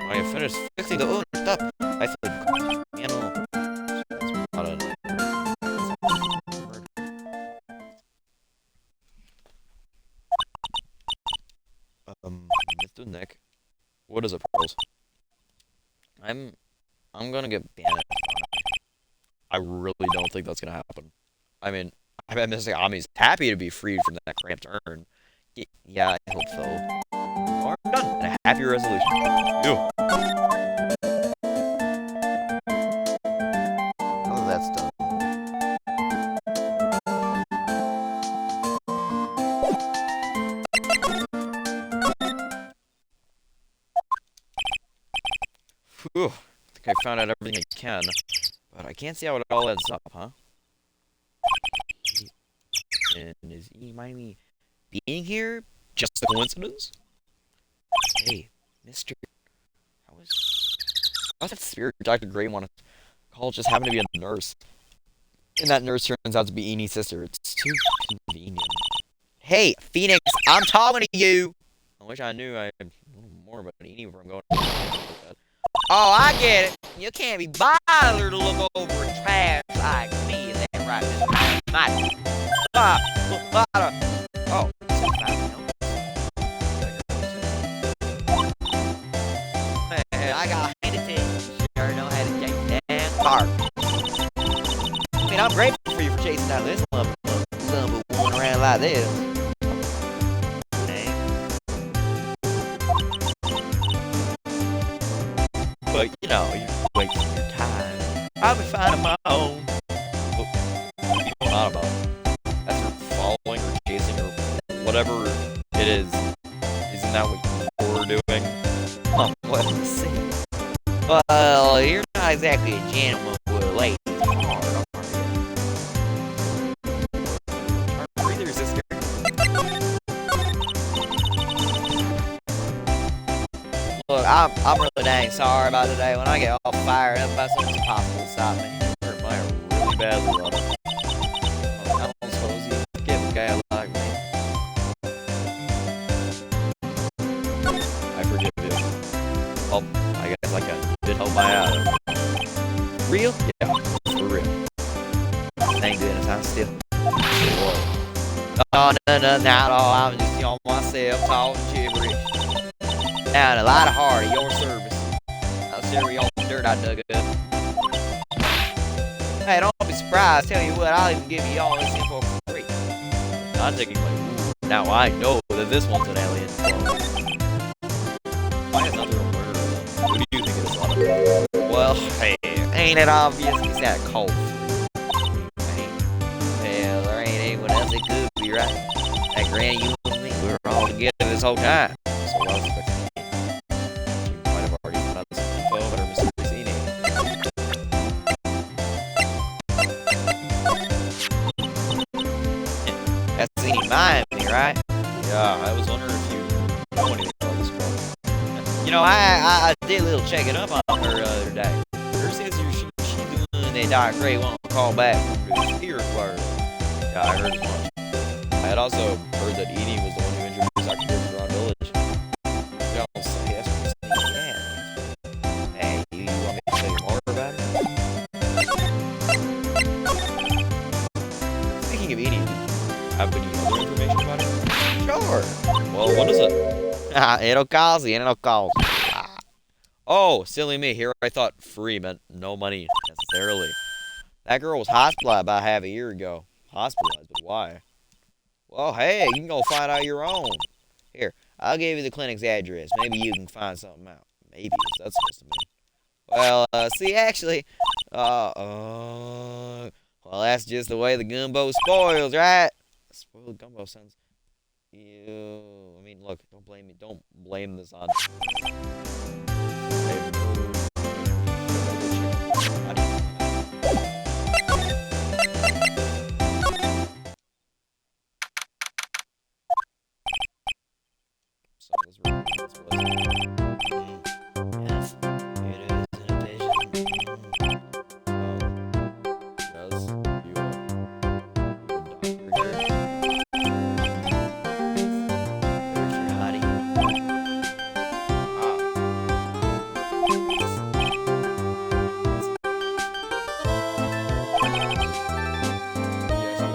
I have finished fixing the urn stuff, I said, animal. That's not a Mr. Nick, what is it, Pearls? I'm gonna get banned. I really don't think that's gonna happen. I mean, I bet Mr. Ami's happy to be freed from that cramped urn. Yeah, I hope so. Or I'm done. And a happy resolution. Ew. Oh, that's done. Whew. I think I found out everything I can. But I can't see how it all adds up, huh? And is he minding me being here just a coincidence? Hey, mister. How's that spirit Dr. Gray want to call just happened to be a nurse? And that nurse turns out to be Enie's sister. It's too convenient. Hey, Phoenix, I'm talking to you! I wish I knew I had a little more about Enie before I'm going to Oh, I get it. You can't be bothered to look over trash like me. Is that right, Mr. Mike? Oh, I got handed to you. Sure know how to take that car. I mean, I'm grateful for you for chasing out this lumber going around like this. Hey. But, you know, you're wasting your time. I'll be fine on my own. What are you going on about? That's her following or chasing or whatever it is. Isn't that what you're doing? What do you see? Well, you're not exactly a gentleman with a lady's heart, are you? Breather, sister. Look, I'm really dang sorry about today. When I get all fired up about something, it's impossible to stop me. Hurt my really badly, love. I don't suppose you get a guy like me. I forgive you. Well, I guess I did help my out. Real? Yeah, for real. Ain't doing it, I'm still. Whoa. Oh, no, not at all. I'm just on myself talking gibberish. Now, in a lot of heart at your service. I'll share with all the dirt I dug up. Hey, don't be surprised. Tell you what, I'll even give you all this info for free. I'm thinking like, ooh, now I know that this one's an alien clone. Why is another murder of them? Who do you think it is, Lana? Well, hey, ain't it obvious? It's that cold. Hey, well, there ain't anyone else that could be, right? That granny, you and me, we were all together this whole time. So I was expecting you might have already found out this info about her mysterious eating. That's any mind me, right? Yeah, I was wondering if you know anything about this girl. You know, I did a little checking up on her the other day. Her sister, she's doing that Dr. Gray won't call back from the spirit world. Yeah, I heard as much. I had also heard that Edie was the one who introduced Dr. Gray to Brown Village. Don't say that's what you said. Hey, you want me to tell you more about her? Speaking of Edie, do you have any other information about her? Sure. Well, what is it? It'll cost you, and it'll cost you. Oh, silly me. Here I thought free meant no money necessarily. That girl was hospitalized about half a year ago. Hospitalized, but why? Well, hey, you can go find out your own. Here, I'll give you the clinic's address. Maybe you can find something out. Maybe, what's that supposed to mean? Well, see, actually, well, that's just the way the gumbo spoils, right? Spoiled gumbo sounds. Ew. I mean, look, don't blame me. Don't blame this on. So this was. Yes, it is an addition. Does you a doctor here? There's your hottie. Yes, you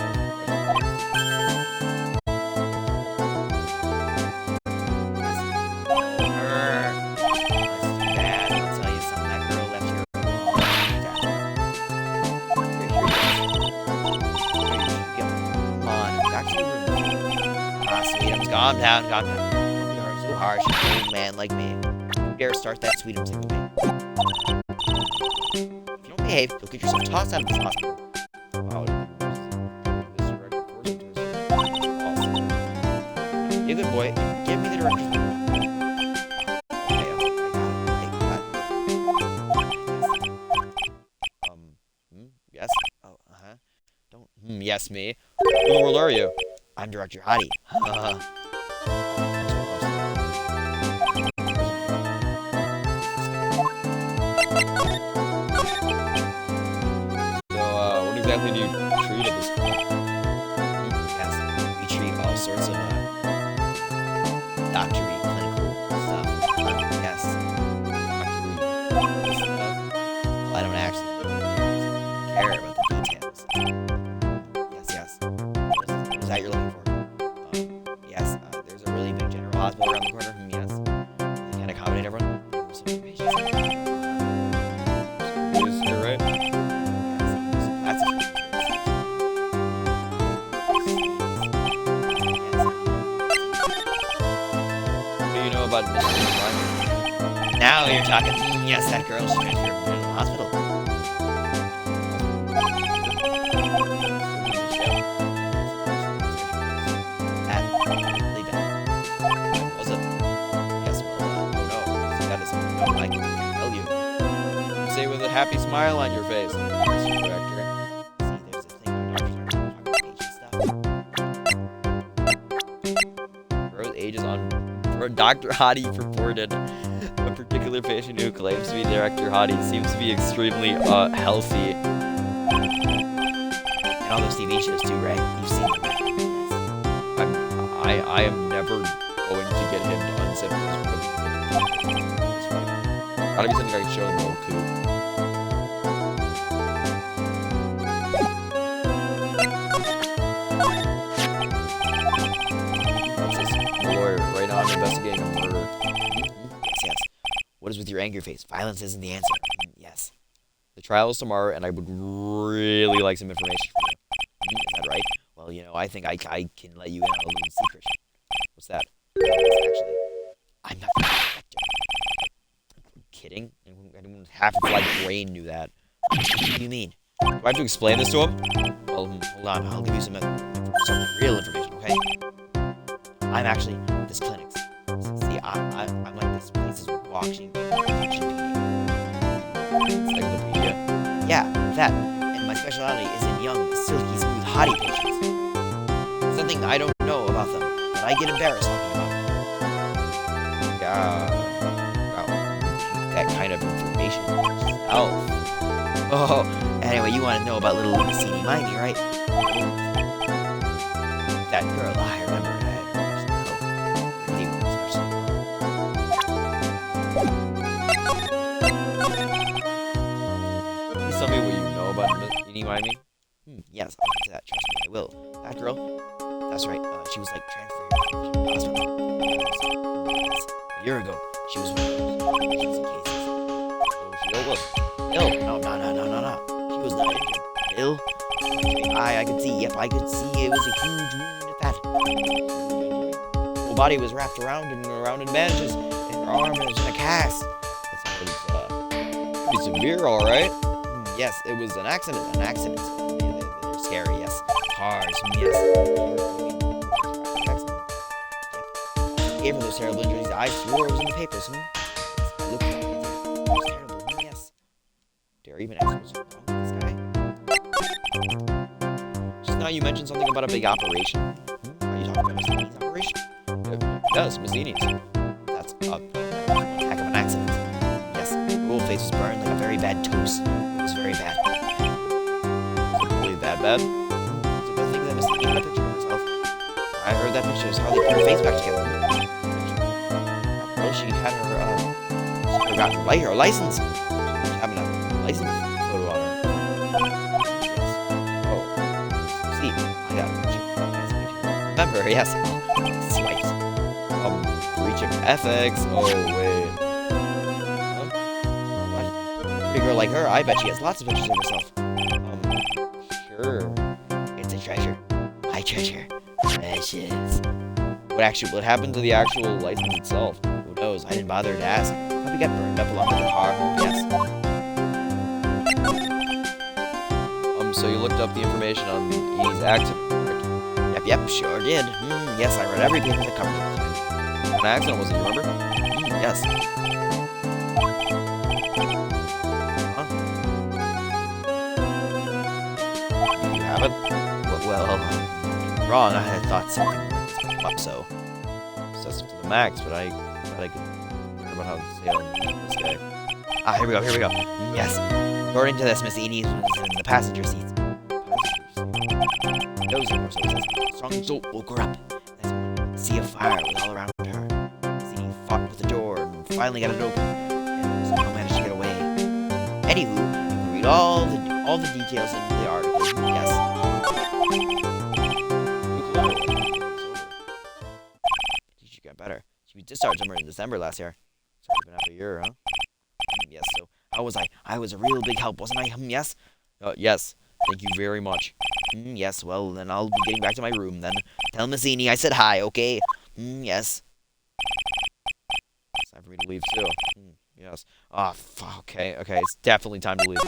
That's too bad. I'll tell you something. That girl left here a long time. Come on, Dr. Sweetums, calm down, calm down. Don't be so harsh. You're an old man like me. Don't dare start that Sweetums thing with me. If you don't behave, you'll get yourself tossed out of this hospital. Wow, this record recording to us. Awesome. You good boy. Give me the directions. Okay, I got it. Yes. Oh, uh-huh. Don't. Yes, me. Who in the world are you? I'm Director Hottie. So, what exactly do you treat at this point? Yes, we treat all sorts of doctory, clinical stuff. Yes. Doctor stuff. Well, I don't actually care about the details. Yes, yes. What is that you're looking for? Yes. some information. You're right. That's What do you know about Miss Amy? Now you're talking. Yes, that girl. She transferred to the hospital. That really bad. Was it? Yes, well, Oh no. that is no, I can tell you. Say it with a happy smile on your face, Mr. Director. See, there's this thing where doctors are talking about patient stuff. Girl's age is on. Dr. Hottie reported a particular patient who claims to be Director Hottie seems to be extremely healthy. And all those TV shows too, right? You've seen them, right? Yes. I am never going to get him to unzip this. Gotta be something I can show him Roku. What's this? The lawyer. Right now I'm investigating a murder. Yes, yes. What is with your angry face? Violence isn't the answer. Yes. The trial is tomorrow, and I would really like some information from you. Is that right? Well, you know, I think I can let you in on a little secret. What's that? Actually, I'm not the director. Kidding? Anyone with half a like brain knew that. What do you mean? Do I have to explain this to him? Well, hold on. I'll give you some real information, okay? I'm actually this clinic's. See, I'm like this place's walking Encyclopedia. Yeah, that. And my specialty is in young, silky, smooth, hottie patients. Something I don't know about them, but I get embarrassed talking about them. Yeah. Wow. That kind of information yourself. Oh, anyway, you want to know about little Lucini Mimey, right? That girl, I remember her. Really Please tell me what you know about Eeny Mimey. Yes, I'll get to that. Trust me, I will. That girl, that's right. She was like transferred from the hospital. Yes, a year ago, she was one of those emergency cases. Oh, she ill? Ill? No. She was not injured. Ill? I could see. Yep, I could see. It was a huge wound at that. Her whole body was wrapped around in bandages, and her arm was in a cast. That sounds pretty severe, all right. Yes, it was an accident. They're scary. Yes, cars. Yes. Accident. Yep. Gave her those terrible injuries. I swore it was in the papers. Yes, I looked at it. It was terrible. Yes. Dare even ask what's wrong with this guy? Just now you mentioned something about a big operation. Are you talking about Mr. Bean's operation? Yes, Miss Eny's. That's a heck of an accident. Yes, her whole face was burned like a very bad toast. It was very bad. Really that bad? It's a good thing that Miss Bean had a picture of herself. I heard that picture is how they put her face back together. Well, she had her her license. She having a license photo on her. Yes. Oh, See, I got a picture. Remember, yes. Swipes. breach of ethics. Oh, wait. What? A pretty girl like her, I bet she has lots of pictures of herself. Sure. It's a treasure. My treasure. Precious. What happened to the actual license itself? Who knows? I didn't bother to ask. Probably got burned up along with the car. Yes. So you looked up the information on Eny's accident, correct? Yep, sure did. Yes, I read every paper that covered it at the time. An accident was it, you remember? Yes. You have it? Well, wrong. I had thought something was come up, so. Obsessive to the max, but I thought I could learn about how to sail this guy. Here we go. Yes. According to this, Miss Eny was in the passenger seat. Those are so strong jolt woke her up. A sea of fire was all around her. Miss Eny fought with the door and finally got it open, and somehow managed to get away. Anywho, you can read all the details in the article. Yes. She got better. She was discharged somewhere in December last year. So it's been up a year, huh? How was I? I was a real big help, wasn't I? Yes? Yes. Thank you very much. Yes, well, then I'll be getting back to my room then. Tell Mazzini I said hi, okay? Yes. It's time for me to leave, too. Yes. Ah, okay, it's definitely time to leave.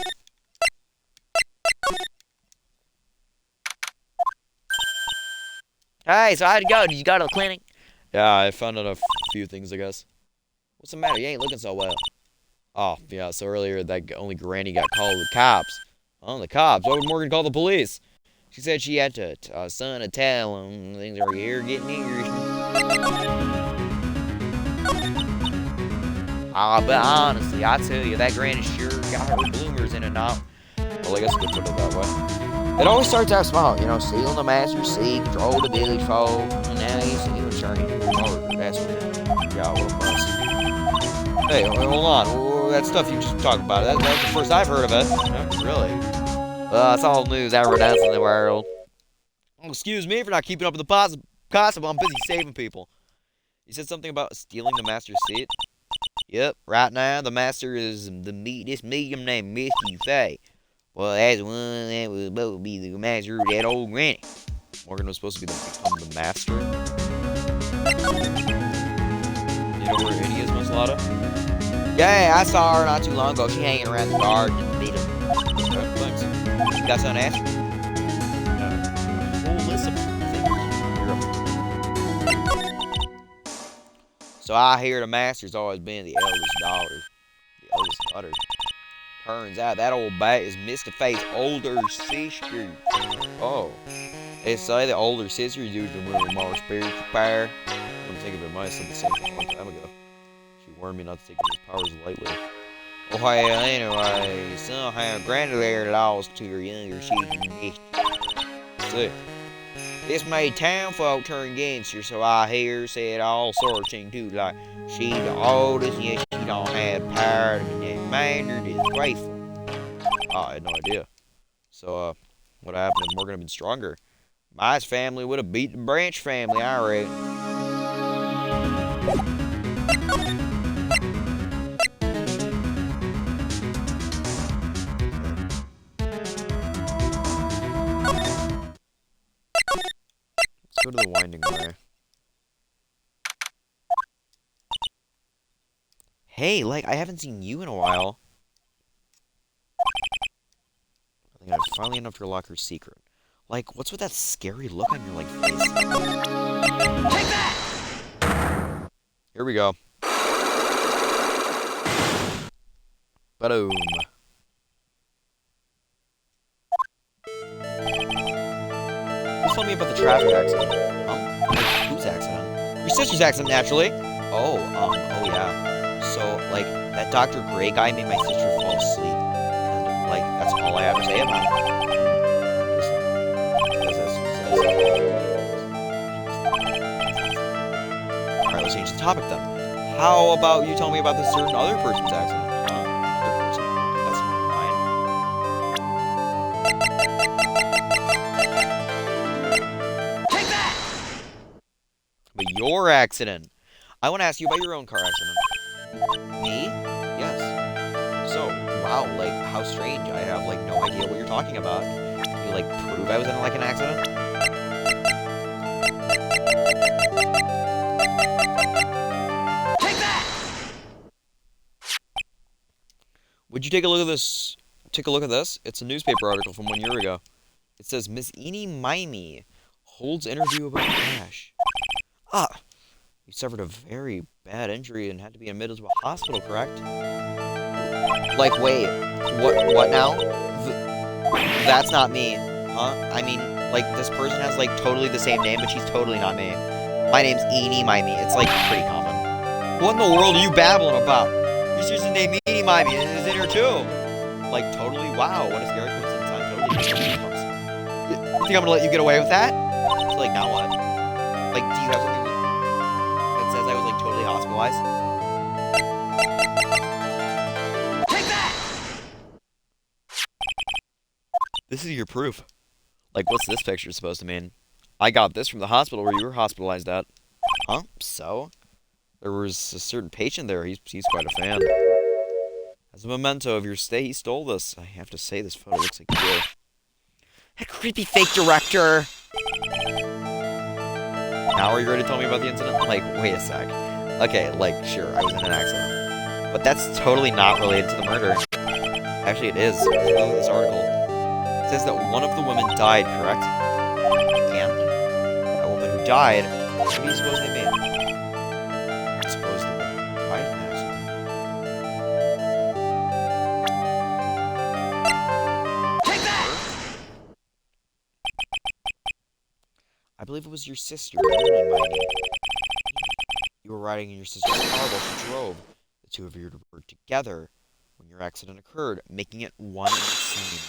Hey, so how'd it go? Did you go to the clinic? Yeah, I found out a few things, I guess. What's the matter? You ain't looking so well. Oh, yeah, so earlier that only Granny got called the cops. Oh, the cops? Why would Morgan call the police? She said she had to son to tell them things are here getting here. Ah, but honestly, I tell you, that Granny sure got her bloomers in and out. Well, I guess we could put it that way. It always starts out small, you know, stealing the master's seat, control the village folk, and now you stealing Charlie. Oh, that's weird. Yeah, what a mess. Hey, hold on. That stuff you just talked about, that's the first I've heard of it. Yeah, really? It's all news advertising in the world. Excuse me for not keeping up with the gossip. I'm busy saving people. You said something about stealing the master's seat? Yep, right now the master is this medium named Misty Faye. Well, that's one that was supposed to be the master of that old granny. Morgan was supposed to become the master. You know where Indy is, Maslada? Yeah, I saw her not too long ago. She hanging around the garden in the middle. Okay, thanks. You got something to ask? Whole list of things. So I hear the master's always been the eldest daughter. The eldest daughter. Turns out that old bat is Mr. Faye's older sister. Oh. They say the older sister is usually one of the more spiritual power. I'm gonna think of it myself the same thing a long time ago. She warned me not to take these powers lightly. Well, anyway, somehow Granddaddy lost to her younger sister. See. This made town folk turn against her, so I hear said all sorts of things too, like she the oldest, and yet she don't have power, and that made her disgraceful. Oh, I had no idea. So, what happened if Morgan had been stronger? My family would have beat the Branch family, I reckon. Let's go to the winding way. Hey, like, I haven't seen you in a while. I think I finally enough to unlock her secret. Like, what's with that scary look on your, like, face? Take that! Here we go. Ba-doom. Tell me about the traffic accident. Whose accident? Your sister's accident, naturally. Oh yeah. So, like, that Dr. Gray guy made my sister fall asleep. And, like, that's all I have to say about it. Alright, let's change the topic then. How about you tell me about this certain other person's accident? Other person. That's mine. Take that! But your accident. I want to ask you about your own car accident. Me? Yes. So, wow, like, how strange. I have, like, no idea what you're talking about. Can you, like, prove I was in, like, an accident? Take that! Would you take a look at this? Take a look at this. It's a newspaper article from 1 year ago. It says, Miss Eenie Mimey holds interview about crash. Ah, you suffered a very bad injury and had to be admitted to a hospital, correct? Like, wait, what now? That's not me, huh? I mean, like, this person has, like, totally the same name, but she's totally not me. My name's Eenie Mimey. It's, like, pretty common. What in the world are you babbling about? Your sister's name Eenie Mimey is in here, too. Like, totally, wow, what a scary coincidence. I'm totally You think I'm gonna let you get away with that? So, like, now what? Like, do you have something that says I was, like, totally hospitalized? Take that! This is your proof. Like, what's this picture supposed to mean? I got this from the hospital where you were hospitalized at. Huh? So? There was a certain patient there. He's quite a fan. As a memento of your stay, he stole this. I have to say, this photo looks like you. That creepy fake director! Now are you ready to tell me about the incident? Like, wait a sec. Okay, like, sure, I was in an accident. But that's totally not related to the murder. Actually, it is. Look at this article. It says that one of the women died, correct? And a woman who died, what do you suppose they made? I suppose the woman died in an accident. Take that! I believe it was your sister, Moon, Mighty. You were riding in your sister's car while she drove. The two of you were together when your accident occurred, making it one and the same.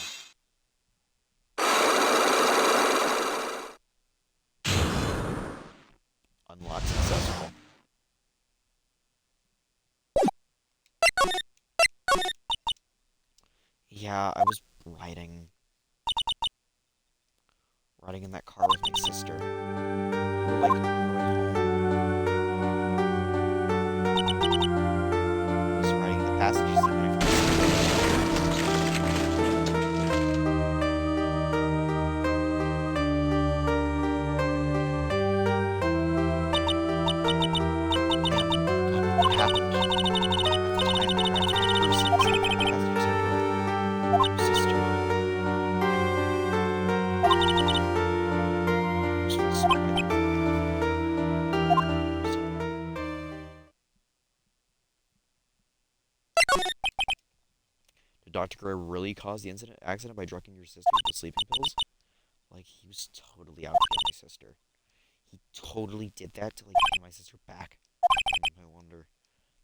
Unlock successful. Yeah, I was riding in that car with my sister. We were like on our way home. I was riding in the passenger seat when I what happened? At the time, I grabbed my purse and slipped from the passenger side door. Your sister was really smiling. Did Dr. Gray really cause the accident by drugging your sister with sleeping pills? Like, he was totally out to get my sister. He totally did that to, like, get my sister back. I wonder.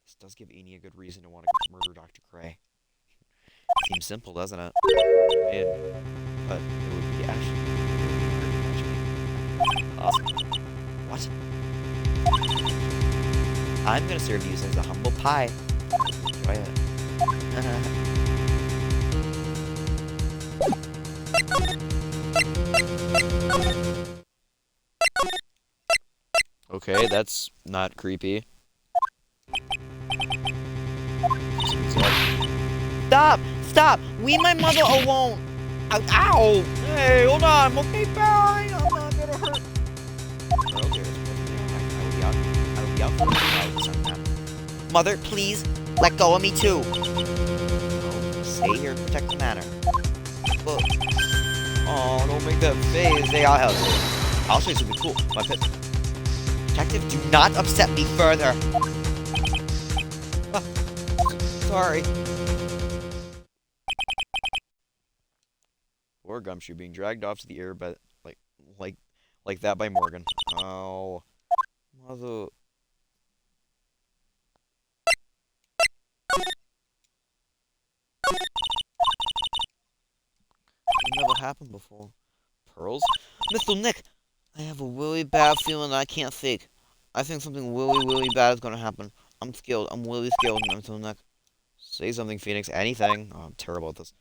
This does give Amy a good reason to want to murder Dr. Gray. Seems simple, doesn't it? But it would be actually awesome. What? I'm gonna serve you as a humble pie. Enjoy it. Okay, that's not creepy. Stop! Stop! Leave my mother alone! Ow! Ow! Hey, hold on! I'm okay, bye! I'm not gonna hurt. Okay, I will be out for hours sometime. Mother, please, let go of me too. No, stay here and protect the manor. Look. Oh, don't make that face. Hey, I'll help you. I'll show you something cool. My pet. Detective, do not upset me further. Sorry. Poor Gumshoe being dragged off to the air, but like that by Morgan. Oh, mother. It never happened before. Pearls? Mr. Nick, I have a really bad feeling that I can't fake. I think something really bad is gonna happen. I'm scared. I'm really scared, Mr. Nick. Say something, Phoenix. Anything. Oh, I'm terrible at this.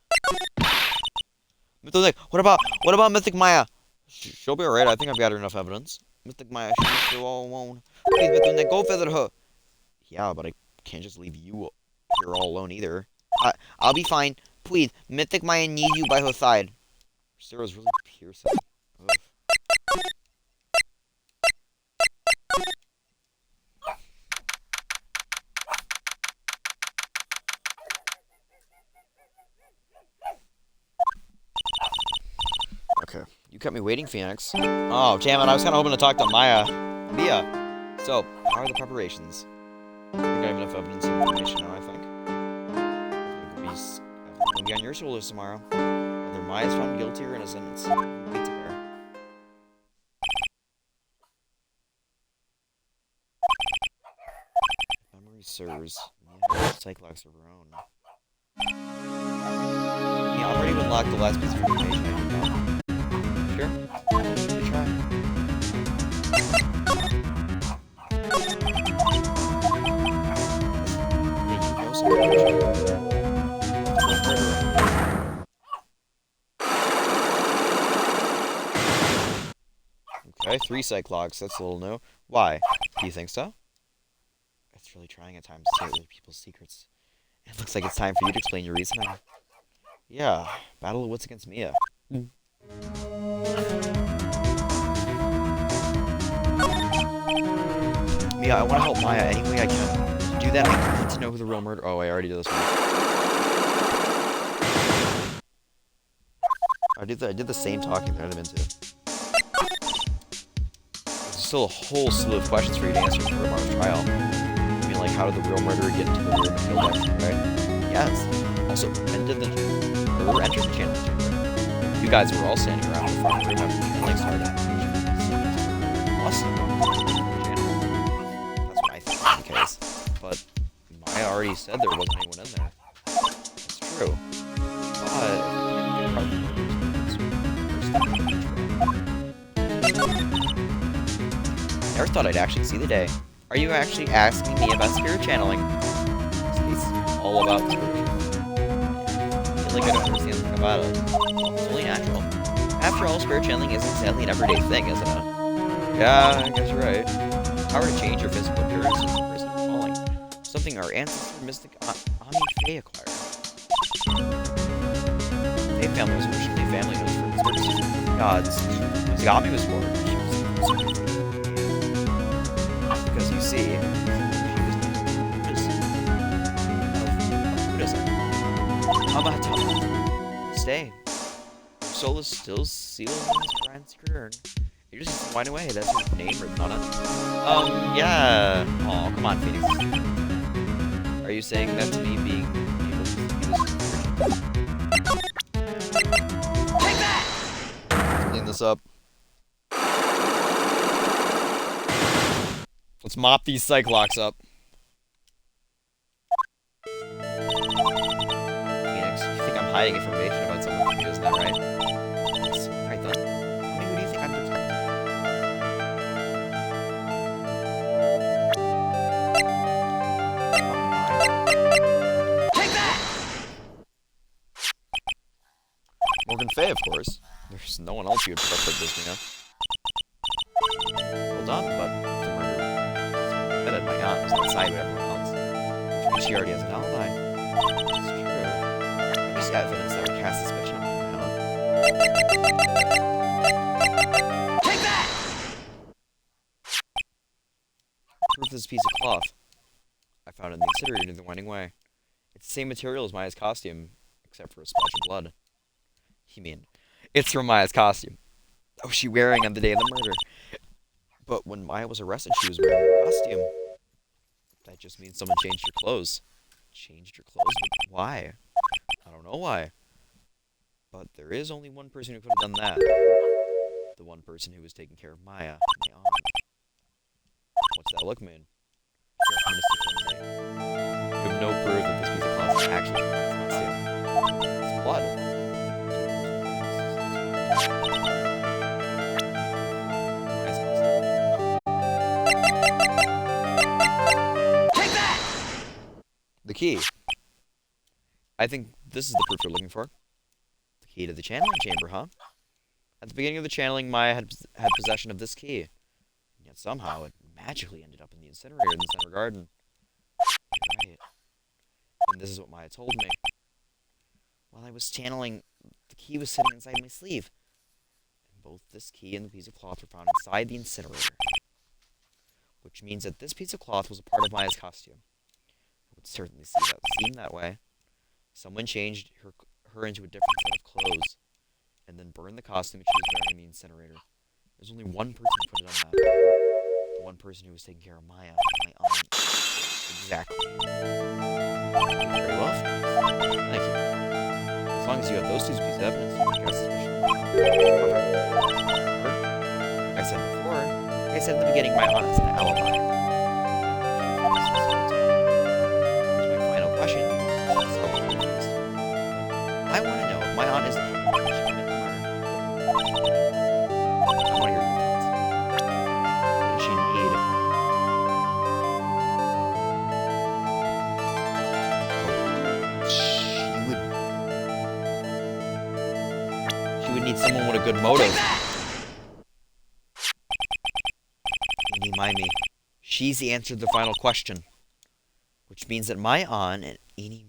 Mr. Nick, what about Mystic Maya? She'll be alright. I think I've gathered enough evidence. Mystic Maya, she's still all alone. Please, Mr. Nick, go visit her. Yeah, but I can't just leave you here all alone either. I'll be fine. Please, Mystic Maya needs you by her side. Sarah's really piercing. Ugh. Okay, you kept me waiting, Phoenix. Oh, damn it, I was kind of hoping to talk to Mia. So, how are the preparations? I think I have enough evidence and information now, I think. Everything will be on your shoulders tomorrow. Whether Maya's found guilty or innocent, it's wait to bear. If memory serves, Mia has Cyclops of her own. Yeah, I've already unlocked the last piece of information I need now. Sure. Give it a try. Yeah, you know something. Okay, 3 Cyclops. That's a little new. Why? Do you think so? It's really trying at times to see other people's secrets. It looks like it's time for you to explain your reasoning. Yeah, battle of wits against Mia. Mia, I want to help Maya any way I can. To do that, I need to know who the real murderer. Oh, I already did this one. I did the same talking that I'd been to. There's still a whole slew of questions for you to answer for tomorrow's trial. I mean, like, how did the real murderer get into the room and kill them, right? Yes. Also, enter the channel chamber. You guys were all standing around the front room after the channeling started. Awesome. That's what I think is the case. But Maya already said there wasn't anyone in there. That's true. Never thought I'd actually see the day. Are you actually asking me about spirit channeling? It's all about spirit channeling. I feel like I don't understand anything about it. It's only natural. After all, spirit channeling isn't exactly an everyday thing, isn't it? Yeah, I guess you're right. Power to change your physical appearance is the person you're calling. Something our ancestor mystic Ami Faye acquired. Faye family was originally a family known for its services to the gods. When Ami was born, she was because you see, she was of Buddhism. Amatama. Stay. Your soul is still sealed in this grand secret urn. You just need to wind away. That's your name written on it. Yeah. Oh, come on, Phoenix. Are you saying that to me being able to see this? Take that! Clean this up. Let's mop these Cyclocks up. Phoenix, you think I'm hiding information about someone from you, isn't that right? Yes. Alright then. Tell me, who do you think I'm protecting? Take that! Morgan Faye, of course. There's no one else you would protect like this, you know? Well done, but the murder that my aunt was outside with everyone else. Which means she already has an alibi. It's true. There's evidence that would cast suspicion on my aunt. Take that! Proof this piece of cloth. I found it in the incinerator near the Winding Way. It's the same material as Maya's costume, except for a splash of blood. You mean, it's from Maya's costume. What was she wearing on the day of the murder? But when Maya was arrested, she was wearing her costume. That just means someone changed your clothes. Changed your clothes? But why? I don't know why. But there is only one person who could have done that. The one person who was taking care of Maya, my aunt. What's that look mean? You have no proof that this piece of cloth is actually from Maya's costume. It's blood. The key. I think this is the proof you're looking for. The key to the channeling chamber, huh? At the beginning of the channeling, Maya had possession of this key. And yet somehow it magically ended up in the incinerator in the center garden. Right. And this is what Maya told me. While I was channeling, the key was sitting inside my sleeve. And both this key and the piece of cloth were found inside the incinerator. Which means that this piece of cloth was a part of Maya's costume. Would certainly seem that way. Someone changed her into a different set of clothes, and then burned the costume that she was wearing in the incinerator. There's only one person who put it on that. The one person who was taking care of Maya, my aunt. Exactly. Very well. Thank you. As long as you have those two pieces of evidence, you can cast suspicion. Like I said in the beginning, my aunt is an alibi. I want to know if my aunt is the one who should commit the murder. I want to hear your thoughts. What does she need? She would need someone with a good motive. Eenie Mimey. She's answered the final question. Which means that my aunt and Eenie Mimey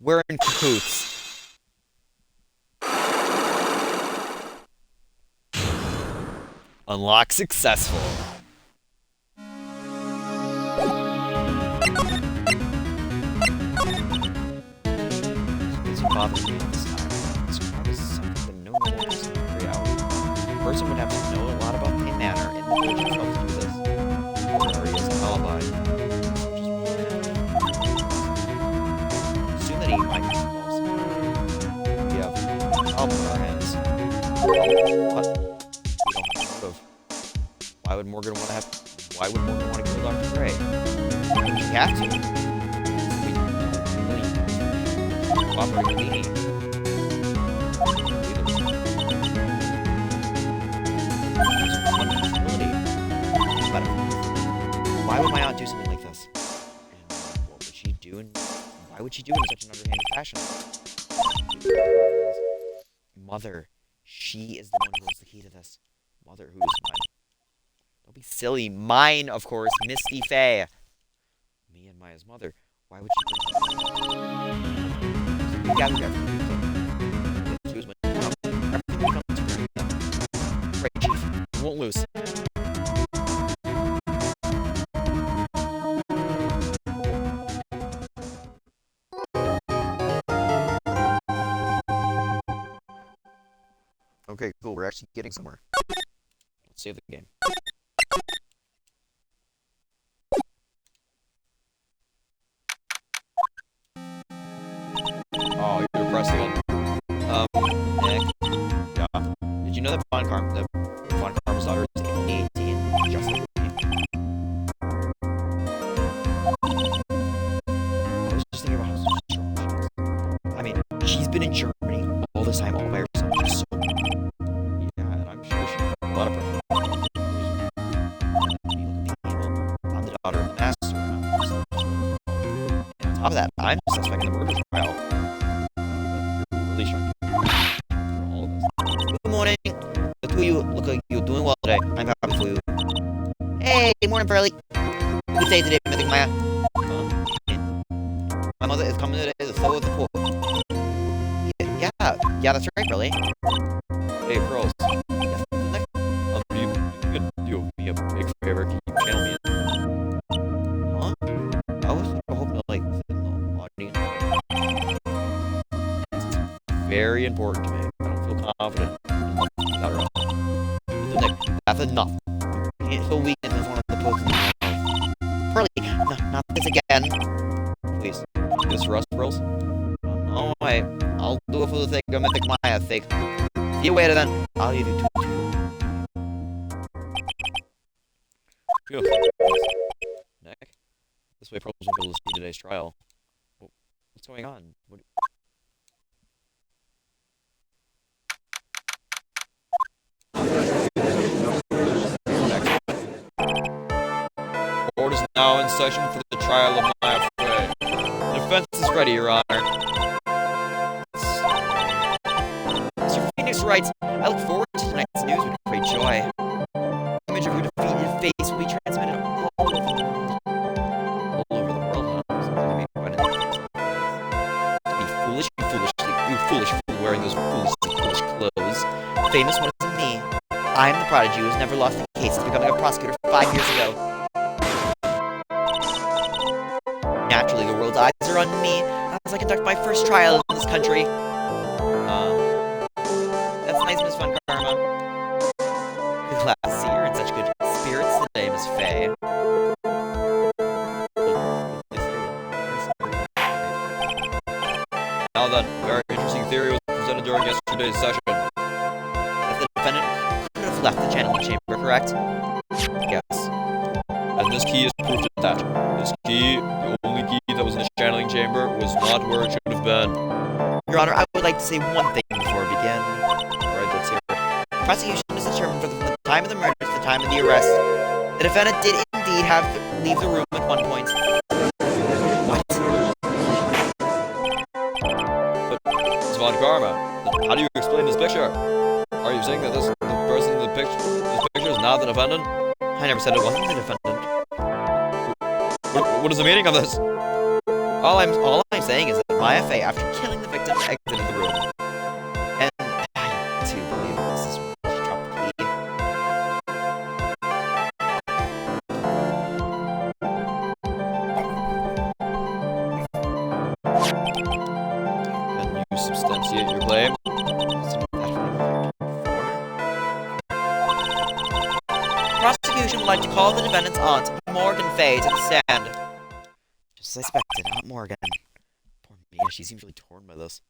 We're in cahoots. Unlock successful. It's bothering me this time. This crime is something that no one else can carry out. A person would have to know a lot about Pain Manor and the village itself to do this. Or he has an alibi. Assume that he might be involved. We have a problem on our hands. What? We don't have a motive. Why would Morgan want to kill Dr. Gray? We have to. We don't really cooperate with Leany. Why would my aunt do something like this? And what would she do? And why would she do it in such an underhanded fashion? Mother. She is the one who holds the key to this. Mother, who is mine? Don't be silly. Mine, of course. Misty Faye. Me and Maya's mother. Why would she do that? We gathered everything. Great, Chief. We won't lose. Okay, cool. We're actually getting somewhere. Let's save the game. Oh, you're pressing on. Nick. Yeah. Did you know that Von Karma's daughter is 18? Just like me. I was just thinking about how strong she is. I mean, she's been in Germany all this time, all by herself. She's so. Yeah, and I'm sure she has a lot of pressure. I'm the daughter of the master. And on top of that, I'm suspecting the murder trial. Really shocking. All of us. Good morning. The two of you look like you're doing well today. I'm happy for you. Hey, morning, Pearly. Good day today, Mythic Maya. My mother is coming today to follow the poor. Yeah, that's right, Pearly. Hey, Pearls. Yes, you could do me a big favor. Can you channel me in? Huh? I was hoping to, like, sit in the audience. It's very important to me. I don't feel confident. Nick, that's enough. You can't show weakness in front of the post. Pearly, not this again. Please, this for us, Pearls? Alright, I'll do it for the sake of Mythic Maya's sake. See you later then. I'll leave you two. Good. Nick, this way Pearls won't be able to see today's trial. What's going on? Court is now in session for the trial of Maya Frey. The defense is ready, Your Honor. Mr. Phoenix writes, I look forward to tonight's news with great joy. The image of your defeated face will be transmitted all over the world. All over the world, huh? To be foolish, you foolish fool wearing those foolish clothes. The famous one is me. I am the prodigy who has never lost a case since becoming a prosecutor 5 years ago. Naturally, the world's eyes are on me as I conduct my first trial in this country. That's nice, Miss Von Karma. Glad to see you're in such good spirits today, Miss Faye. Now then, very interesting theory was presented during yesterday's session. That the defendant could have left the channeling chamber, correct? Yes. And this key is proof to that. This key, the only key that was in the channeling chamber, was not where it should have been. Your Honor, I would like to say one thing before we begin. Alright, let's hear it. The prosecution is determined from the time of the murder to the time of the arrest. The defendant did indeed have to leave the room at one point. What? But, Ms. Von Karma, how do you explain this picture? Are you saying that the person in this picture is not the defendant? I never said it wasn't the defendant. What is the meaning of this? All I'm saying is that Maya Fey, after killing the victim, exited the room. And I do believe this is where she dropped the key. Can you substantiate your claim? Prosecution would like to call the defendant's aunt, Morgan Fay, to the stand. Just as I expected, Aunt Morgan. Poor Mia, she seems really torn by this.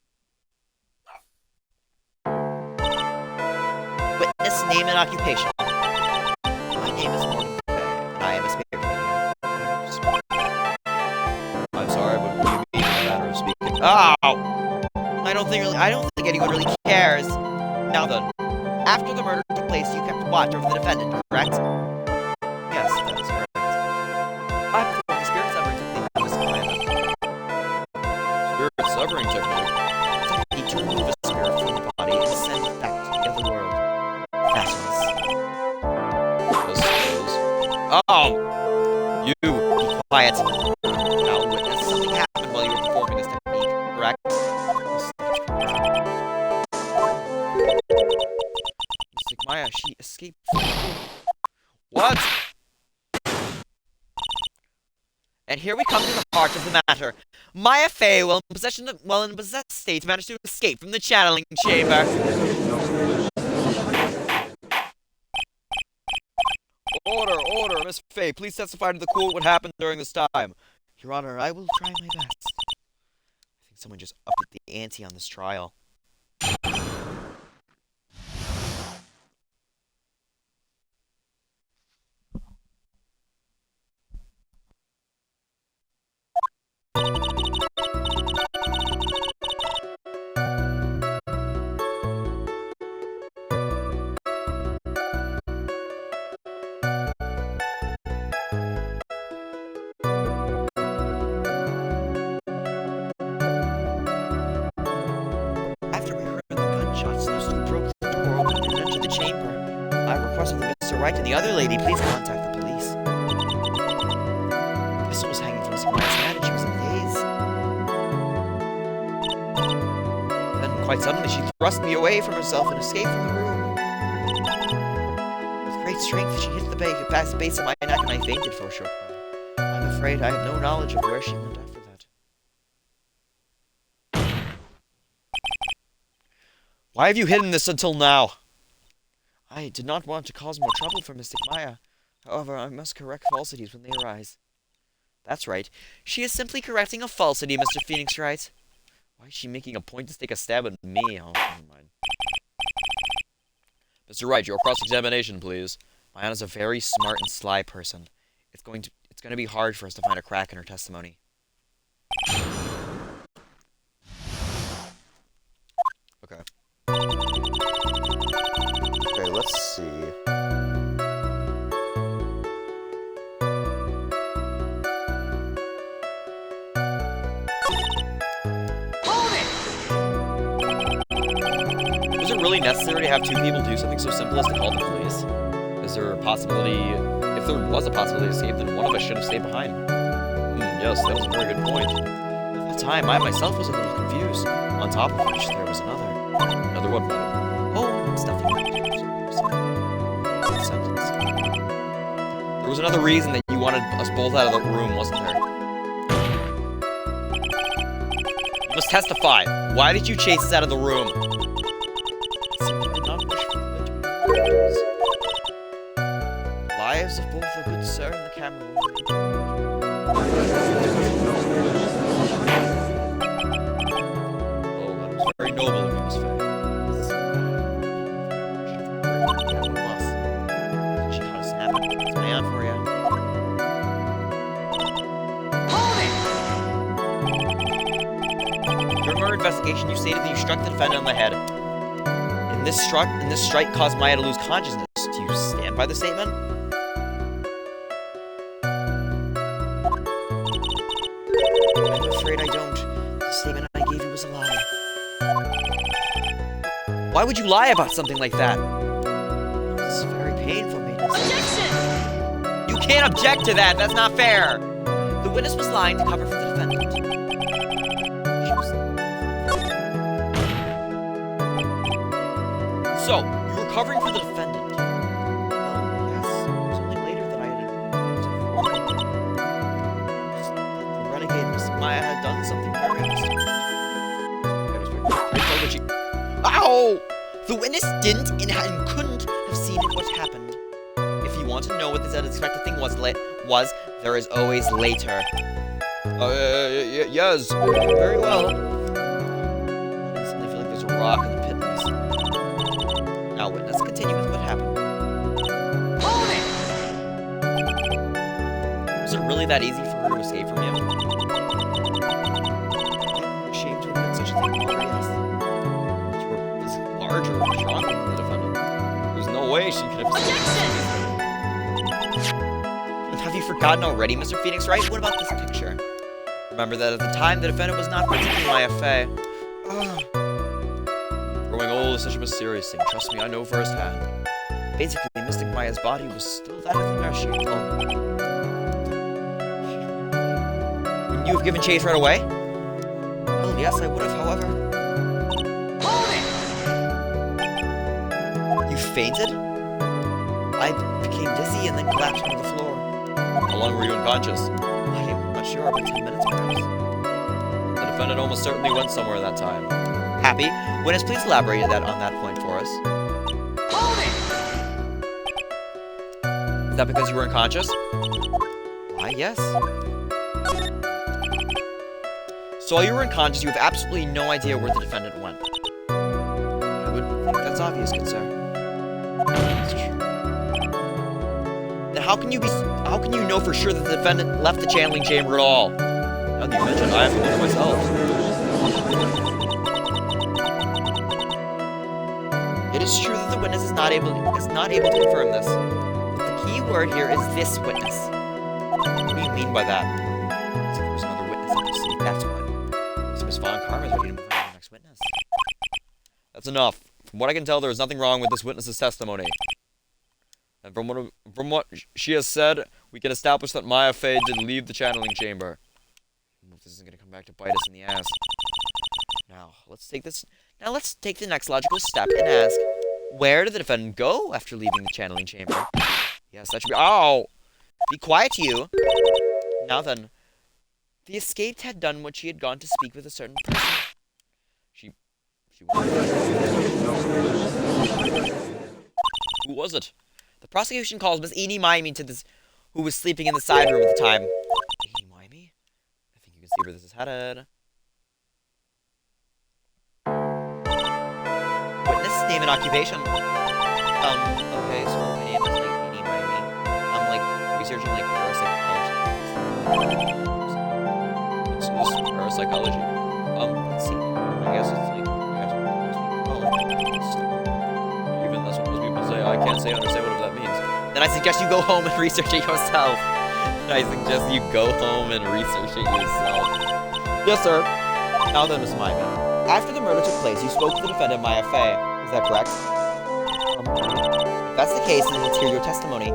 Witness name and occupation. My name is Morgan Fay, and I am a spirit medium. I'm sorry, but what do you mean in a matter of speaking? Oh! I don't think anyone really cares. Now then, after the murder took place, you kept watch over the defendant, correct? Yes, that is correct. I performed the spirit severing technique that was Spirit severing technique? technique to remove a spirit from the body and send it back to the other world. Fastness. Oh! You! Be quiet. Now, witness, something happened while you were performing this technique, correct? Yes, that is correct. Mystic Maya, she escaped from the room. What? And here we come to the heart of the matter. Maya Fey, while in a possessed state, managed to escape from the channeling chamber. Order, Miss Fay, please testify to the court what happened during this time. Your Honor, I will try my best. I think someone just upped the ante on this trial. After we heard the gunshots, those two broke the door open and entered the chamber. I requested that Mr. Wright and the other lady please contact the police. The pistol was hanging from Miss Maya's head and she was in a daze. Then, quite suddenly, she thrust me away from herself and escaped from the room. With great strength, she hit the base of my neck and I fainted for a short while. I'm afraid I have no knowledge of where she went after that. Why have you hidden this until now? I did not want to cause more trouble for Mystic Maya. However, I must correct falsities when they arise. That's right. She is simply correcting a falsity, Mr. Phoenix Wright. Why is she making a point to take a stab at me? Oh, never mind. Mr. Wright, your cross-examination, please. My aunt is a very smart and sly person. It's going to be hard for us to find a crack in her testimony. Okay. Okay, let's see. Is it really necessary to have two people do something so simple as to call the police? Is there a possibility... If there was a possibility to escape, then one of us should have stayed behind. Yes, that was a very good point. At the time, I myself was a little confused. On top of which, there was another. Another what? Oh, stuff you There was another reason that you wanted us both out of the room, wasn't there? You must testify. Why did you chase us out of the room? I simply did not wish for the to be lives of both the good sir and the camera Oh, that was very noble of you, Miss Fay. She caught a snap. That's my aunt for you. During our investigation, you stated that you struck the defendant on the head. And this strike caused Maya to lose consciousness. Do you stand by the statement? I'm afraid I don't. The statement I gave you was a lie. Why would you lie about something like that? It's very painful, Maiden. Objection! You can't object to that! That's not fair! The witness was lying to cover for the defendant. She was... So, you were covering for the defendant? Yes. It was only later that I had informed. The renegade Miss Maya had done something nefarious. Ow! The witness didn't and couldn't have seen what happened. If you want to know what this unexpected thing was, there is always later. Yes. Very well. I suddenly feel like there's a rock in the pit. Now, witness, continue with what happened. Hold it! Was it really that easy for her to escape from you? I'm ashamed to admit such a thing, yes. You were larger and stronger than the defendant. There's no way she could have... Objection! Have you forgotten already, Mr. Phoenix Wright? What about this picture? Remember that at the time, the defendant was not particularly Maya Fey. Growing old is such a mysterious thing. Trust me, I know firsthand. Basically, Mystic Maya's body was still that of the nurse she had owned. Wouldn't you have given chase right away? Well, yes, I would have, however. Hold it! You fainted? I became dizzy and then collapsed onto the floor. How long were you unconscious? I'm not sure, about 10 minutes perhaps. The defendant almost certainly went somewhere that time. Happy? Witness, please elaborate on that point for us. Hold it! Is that because you were unconscious? Why, yes. So while you were unconscious, you have absolutely no idea where the defendant went. I would think that's obvious, good sir. That's true. Then how can you know for sure that the defendant left the channeling chamber at all? Now that you mentioned, I have to wonder myself. It is true that the witness is not able to confirm this. But the key word here is this witness. What do you mean by that? So there's another witness up to see. That's what. So Miss Von Karma is ready to move on to the next witness. That's enough. From what I can tell, there is nothing wrong with this witness's testimony. And from what she has said, we can establish that Maya Fey did leave the channeling chamber. I hope this isn't going to come back to bite us in the ass. Now, let's take the next logical step and ask, where did the defendant go after leaving the channeling chamber? Yes, that should be... Ow! Be quiet, you! Now then, the escaped had done what she had gone to speak with a certain person. Who was it? The prosecution calls Miss Eenie Mimey to this, who was sleeping in the side room at the time. Eenie Mimey? I think you can see where this is headed. Witness, name and occupation. Okay, so my name is, like, Eenie Mimey. I'm, like, researching, like, parapsychology. What's this parapsychology? Let's see. I guess it's, like, Even that's what most people say. I can't understand whatever that means. Then I suggest you go home and research it yourself. Yes, sir. Now then, Miss Mimey. After the murder took place, you spoke to the defendant, Maya Fey. Is that correct? If that's the case, then let's hear your testimony.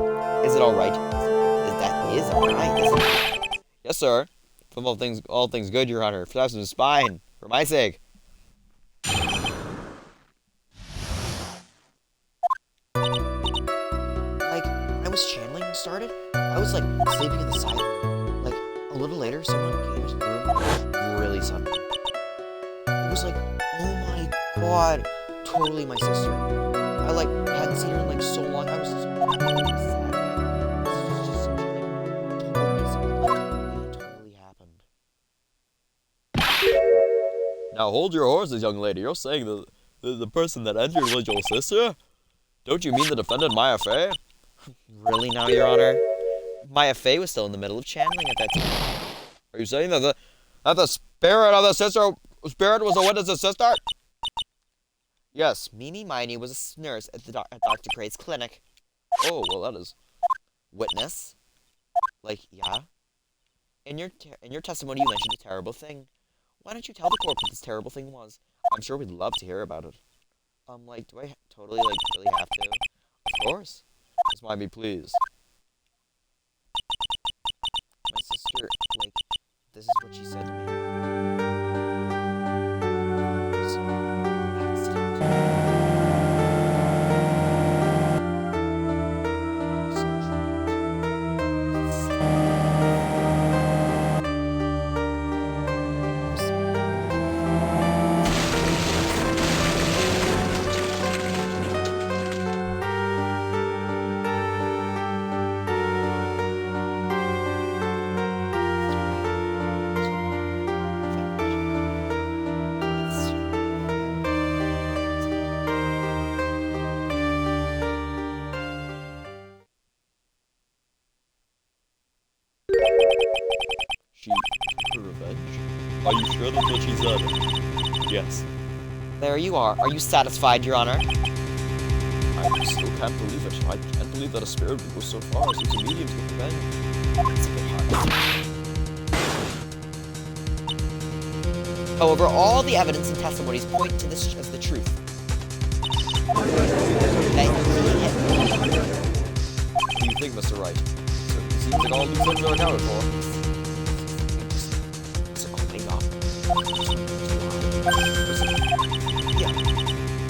Is it all right? That is all right, isn't it? Yes, sir. From all things good, Your Honor. Flaps in his spine. For my sake. Like, when I was channeling started, I was, like, sleeping in the side room. Like, a little later, someone came into the room really suddenly. It was like, oh my god, totally my sister. I, like, hadn't seen her in, like, so long. I was just sad. This is just such a, like, totally something, like, totally happened. Now hold your horses, young lady. You're saying the person that entered was your sister? Don't you mean the defendant, Maya Fey? Really now, Your Honor? Maya Fey was still in the middle of channeling at that time. Are you saying that the spirit of the spirit was a witness's sister? Yes, Mimi Miney was a nurse at Dr. Craig's clinic. Oh, well, that is... Witness? Like, yeah? In your testimony, you mentioned a terrible thing. Why don't you tell the court what this terrible thing was? I'm sure we'd love to hear about it. Like, do I totally, like, really have to? Of course. Just mind me, please. My sister after, like, this is what she said to me. It was an accident. She for revenge? Are you sure that's what she said? Yes. There you are. Are you satisfied, Your Honor? I still can't believe it. I can't believe that a spirit would go so far as use a medium to get revenge. It's a bit hard. However, all the evidence and testimonies point to this as the truth. That he hit me. What do you think, Mr. Wright? Certainly seems like all these things are accounted for. It's opening up. Yeah. I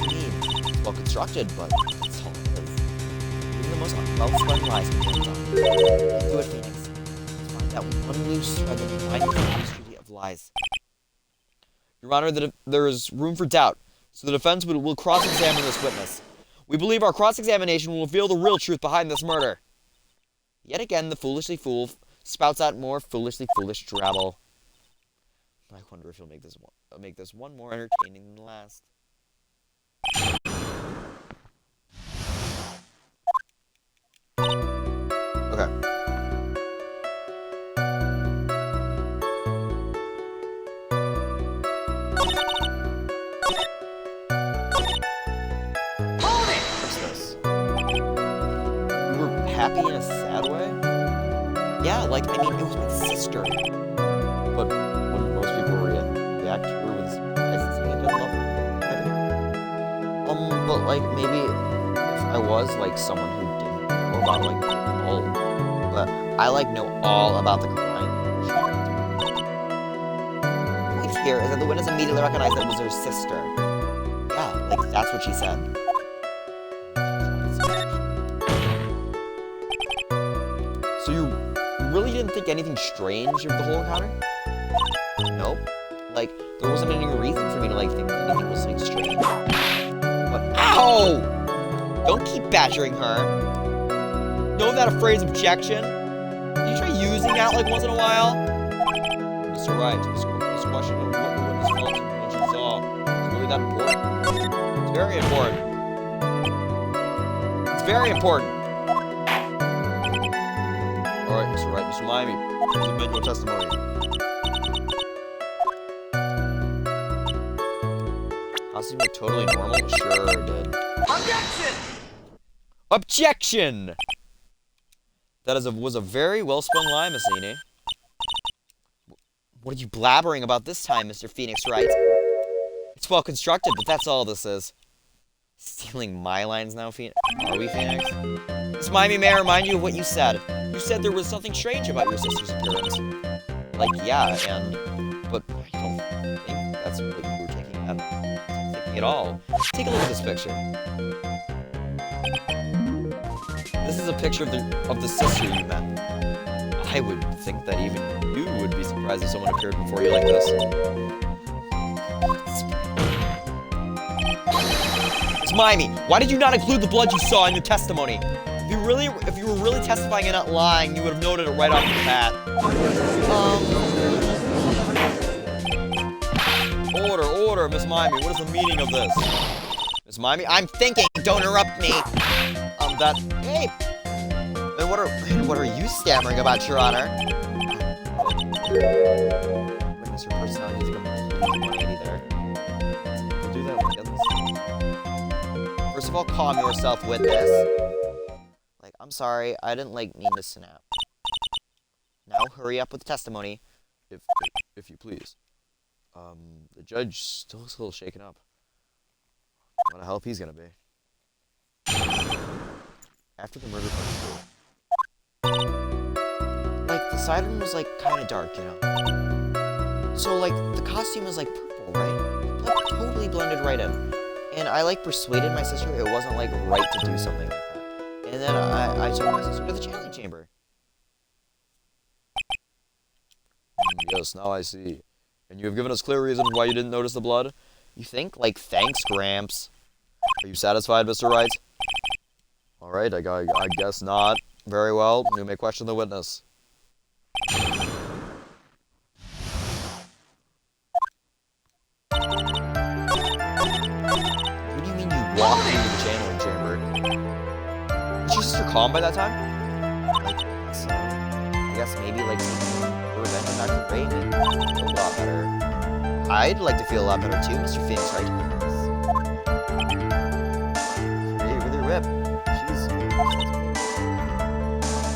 mean, it's well constructed, but that's all it is. Even the most well-spun lies can be undone. Do it, Phoenix. Let's find that one loose thread that binds the tapestry of lies. Your Honor, there is room for doubt, so the defense will cross-examine this witness. We believe our cross-examination will reveal the real truth behind this murder. Yet again, the foolishly fool spouts out more foolishly foolish drabble. I wonder if he'll make this one more entertaining than the last. Okay. Hold it! What's this? You were happy in a sad way? Yeah, like, I mean, it was my sister. But wouldn't most people react to her with surprise and saying they love her? But, like, maybe if I was, like, someone who didn't know about, like, people, but I, like, know all about the crime. The point here is that the witness immediately recognized that it was her sister. Yeah, like, that's what she said. So you really didn't think anything strange of the whole encounter? Nope. Like, there wasn't any reason for me to, like, think that anything was, like, strange. But, ow! Don't keep badgering her. Know that a phrase objection? Can you try using that like once in a while? Mr. Wright, this question of what the witness felt when she saw is really that important? It's very important. It's very important. Alright, Mr. Wright, Mr. Miami, please amend your testimony. I seemed like totally normal. Sure did. Objection! Objection! That was a very well-spun lie, Miss Nene. What are you blabbering about this time, Mr. Phoenix Wright? It's well constructed, but that's all this is. Stealing my lines now, Phoenix? Are we, Phoenix? Miss Miami, may I remind you of what you said? You said there was something strange about your sister's appearance. Like, yeah, but I don't think that's what you were taking at all. Take a look at this picture. This is a picture of the sister you met. I would think that even you would be surprised if someone appeared before you like this. Miss Miami, why did you not include the blood you saw in your testimony? If you were really testifying and not lying, you would have noted it right off the bat. Order, Miss Miami. What is the meaning of this? Miss Miami, I'm thinking. Don't interrupt me. Hey! And what are you stammering about, Your Honor? Witness, your personality is completely 180 there. To do that, we get this. First of all, calm yourself, witness. Like, I'm sorry, I didn't, like, mean to snap. Now hurry up with the testimony. If you please. The judge still looks a little shaken up. What the help he's gonna be. After the murder, Like, the side room was like kind of dark, you know. So like the costume was like purple, right? Like, totally blended right in. And I like persuaded my sister it wasn't like right to do something like that. And then I took my sister to the channeling chamber. Yes, now I see. And you have given us clear reason why you didn't notice the blood? You think? Like, thanks, Gramps. Are you satisfied, Mr. Wright? Alright, I guess not. Very well, you may question the witness. What do you mean you walked into the channeling chamber? Was your sister calm by that time? Like, so, I guess maybe, like, taking revenge on Dr. Gray made me feel a lot better. I'd like to feel a lot better too, Mr. Phoenix, right? Hey, really rip. She's...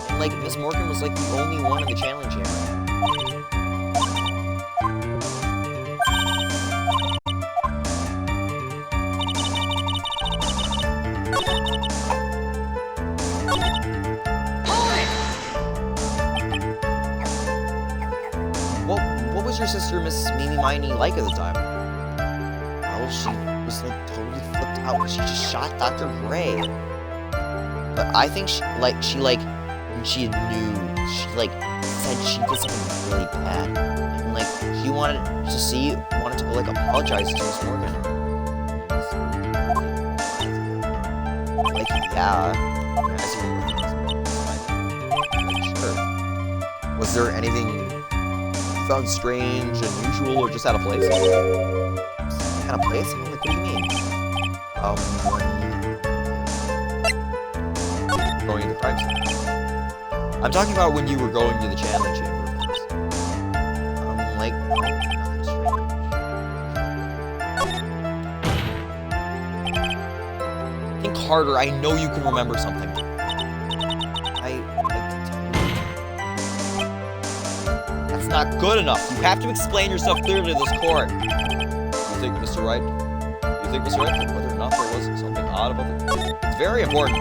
And, like, Miss Morgan was, like, the only one in the channeling chamber. What was your sister, Miss Mimi Miney, like at the time? Well, she was like totally flipped out. She just shot Dr. Gray. But I think when she said she did something really bad, and like he wanted to go like apologize to Miss Morgan. Like, yeah. I see what you're sure. Was there anything you found strange, unusual, or just out of place? Kind of place? Like, what do you mean? Going into the crime scene. I'm talking about when you were going to the channeling chamber. Like, nothing strange. Think harder. I know you can remember something. That's not good enough. You have to explain yourself clearly to this court. You think, Mr. Wright? That whether or not there was something odd about it? It's very important.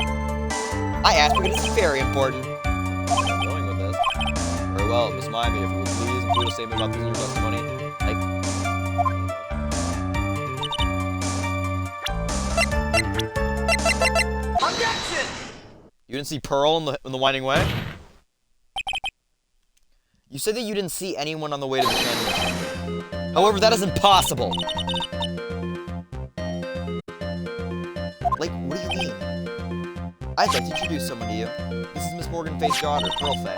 I asked because it's very important. I'm going with this. Very well, Miss Miami, if you would please include a statement about this in your testimony. Like, Objection! you didn't see Pearl in the winding way? You said that you didn't see anyone on the way to the channeling chamber. However, that is impossible. Like, what do you mean? I'd like to introduce someone to you. This is Miss Morgan Faye's daughter, Pearl Faye.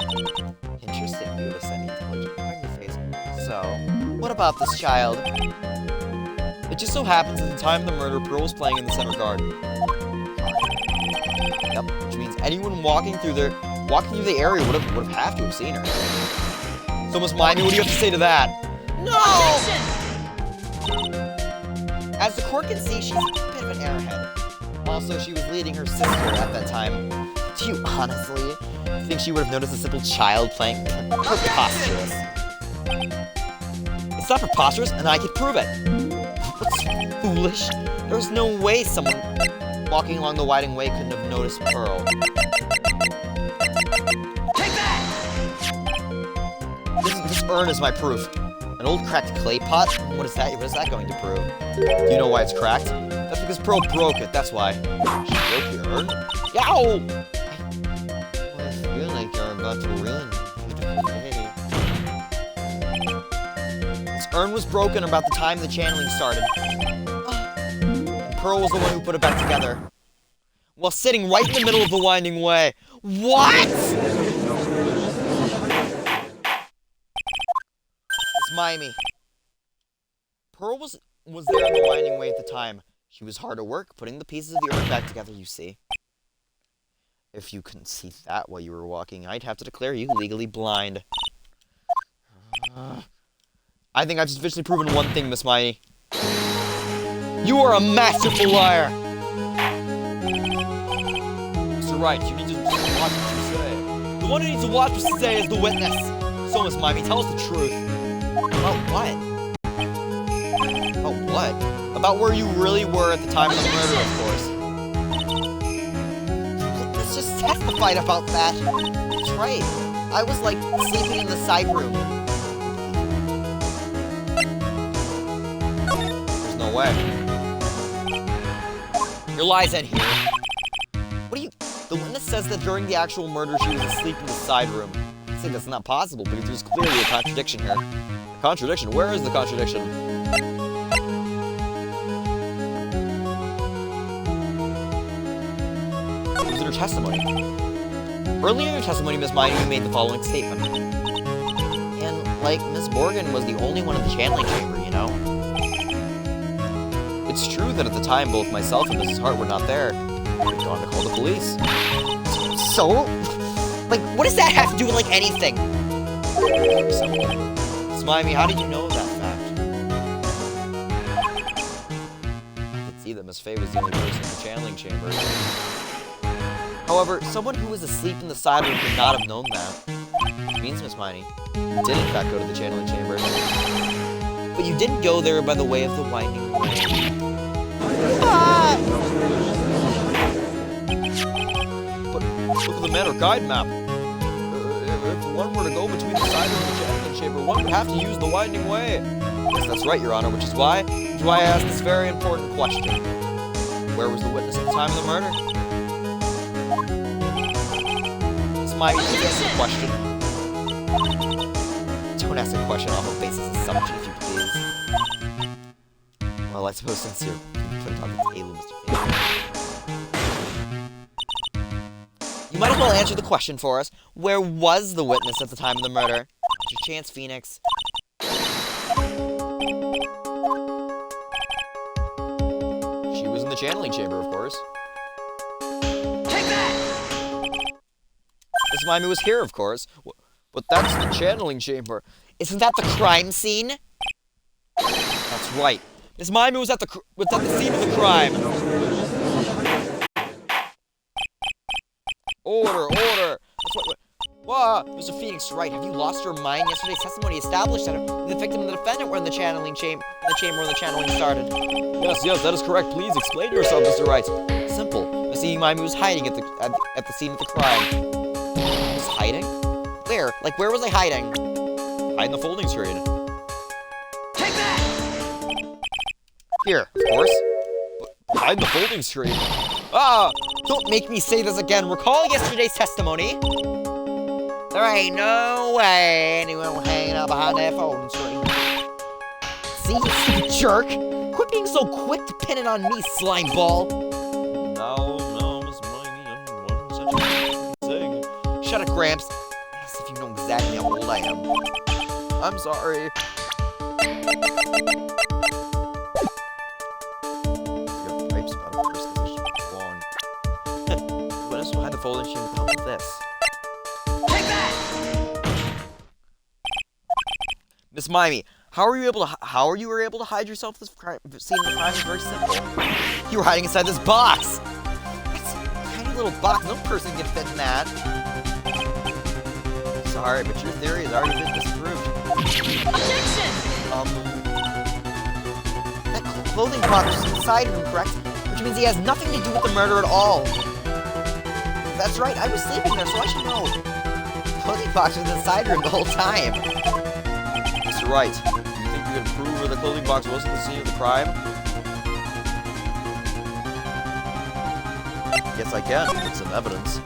Interesting, you have a semi-intelligent on your face. So, what about this child? It just so happens at the time of the murder, Pearl was playing in the center garden. Yep, which means anyone walking through the area would have seen her. So, Miss Miami, what do you have to say to that? No! Objection! As the court can see, she's a bit of an airhead. Also, she was leading her sister at that time. Do you honestly think she would have noticed a simple child playing? Preposterous. It's not preposterous, and I could prove it. What's foolish? There's no way someone walking along the winding way couldn't have noticed Pearl. Take that! This urn is my proof. An old cracked clay pot? What is that going to prove? Do you know why it's cracked? That's because Pearl broke it, that's why. She broke the urn? Yow! I feel like you're about to ruin me. This urn was broken about the time the channeling started. And Pearl was the one who put it back together. While sitting right in the middle of the winding way. What?! It's Miami. Pearl was there on the winding way at the time. She was hard at work, putting the pieces of the urn back together, you see. If you couldn't see that while you were walking, I'd have to declare you legally blind. I think I've sufficiently proven one thing, Miss Miami. You are a masterful liar! Mr. Wright, you need to watch what you say. The one who needs to watch what you say is the witness. So, Miss Miami, tell us the truth. About what? About what? About where you really were at the time of the murder, of course. Let's just testify about that. That's right. I was, like, sleeping in the side room. There's no way. Your lies end here. What do you... The witness says that during the actual murder, she was asleep in the side room. I say that's not possible, because there's clearly a contradiction here. Contradiction? Where is the contradiction? It was in her testimony. Earlier in her testimony, Miss Miney made the following statement. And, like, Miss Morgan was the only one in the channeling chamber, you know? It's true that at the time, both myself and Mrs. Hart were not there. We'd gone to call the police. So? Like, what does that have to do with, like, anything? Simple. Smimey, how did you know that fact? I could see that Miss Fay was the only person in the channeling chamber. However, someone who was asleep in the side room could not have known that. Which means, Miss Miney, you did in fact go to the channeling chamber. But you didn't go there by the way of the winding way. Ah! But look at the Manor Guide map. If one were to go between the side room and the channeling chamber, one would have to use the winding way. Yes, that's right, Your Honor, which is why I asked this very important question. Where was the witness at the time of the murder? Miss Miney, you answer the question. Don't ask a question off of basis assumption, if you please. Well, I suppose since you're put it on the table, Mr. Fay. You might as well answer the question for us. Where was the witness at the time of the murder? It's your chance, Phoenix. She was in the channeling chamber, of course. Take that! Miss Miney was here, of course. But that's the channeling chamber. Isn't that the crime scene? That's right. Miss Miney was at the scene of the crime. Order! Whoa, Mr. Phoenix, right? Have you lost your mind? Yesterday's testimony established that the victim and the defendant were in the channeling chamber, where the channeling started. Yes, that is correct. Please explain yourself, Mr. Wright. Simple. Miss Miney was hiding at the scene of the crime. Was hiding? Where? Like, where was I hiding? Hide in the folding screen. Take that! Here, of course. Hide in the folding screen. Ah! Don't make me say this again. Recall yesterday's testimony. There ain't no way anyone was hanging out behind that folding screen. See, you stupid jerk. Quit being so quick to pin it on me, slime ball. No, Miss Miney, I wasn't such a thing. Shut it, Gramps. As if you know exactly how old I am. I'm sorry. Your pipes about a first position long. What else behind the folding screen without this? Take that! Miss Miney, how are you able to hide yourself this scene of the crime is very simple. You were hiding inside this box. It's a tiny little box. No person can fit in that. Sorry, but your theory has already been disproved. Objection! That clothing box was inside of him, correct? Which means he has nothing to do with the murder at all. That's right, I was sleeping there, so I should know. The clothing box was inside him the whole time. Mr. Wright, do you think you can prove where the clothing box was at the scene of the crime? Yes, I can, with some evidence.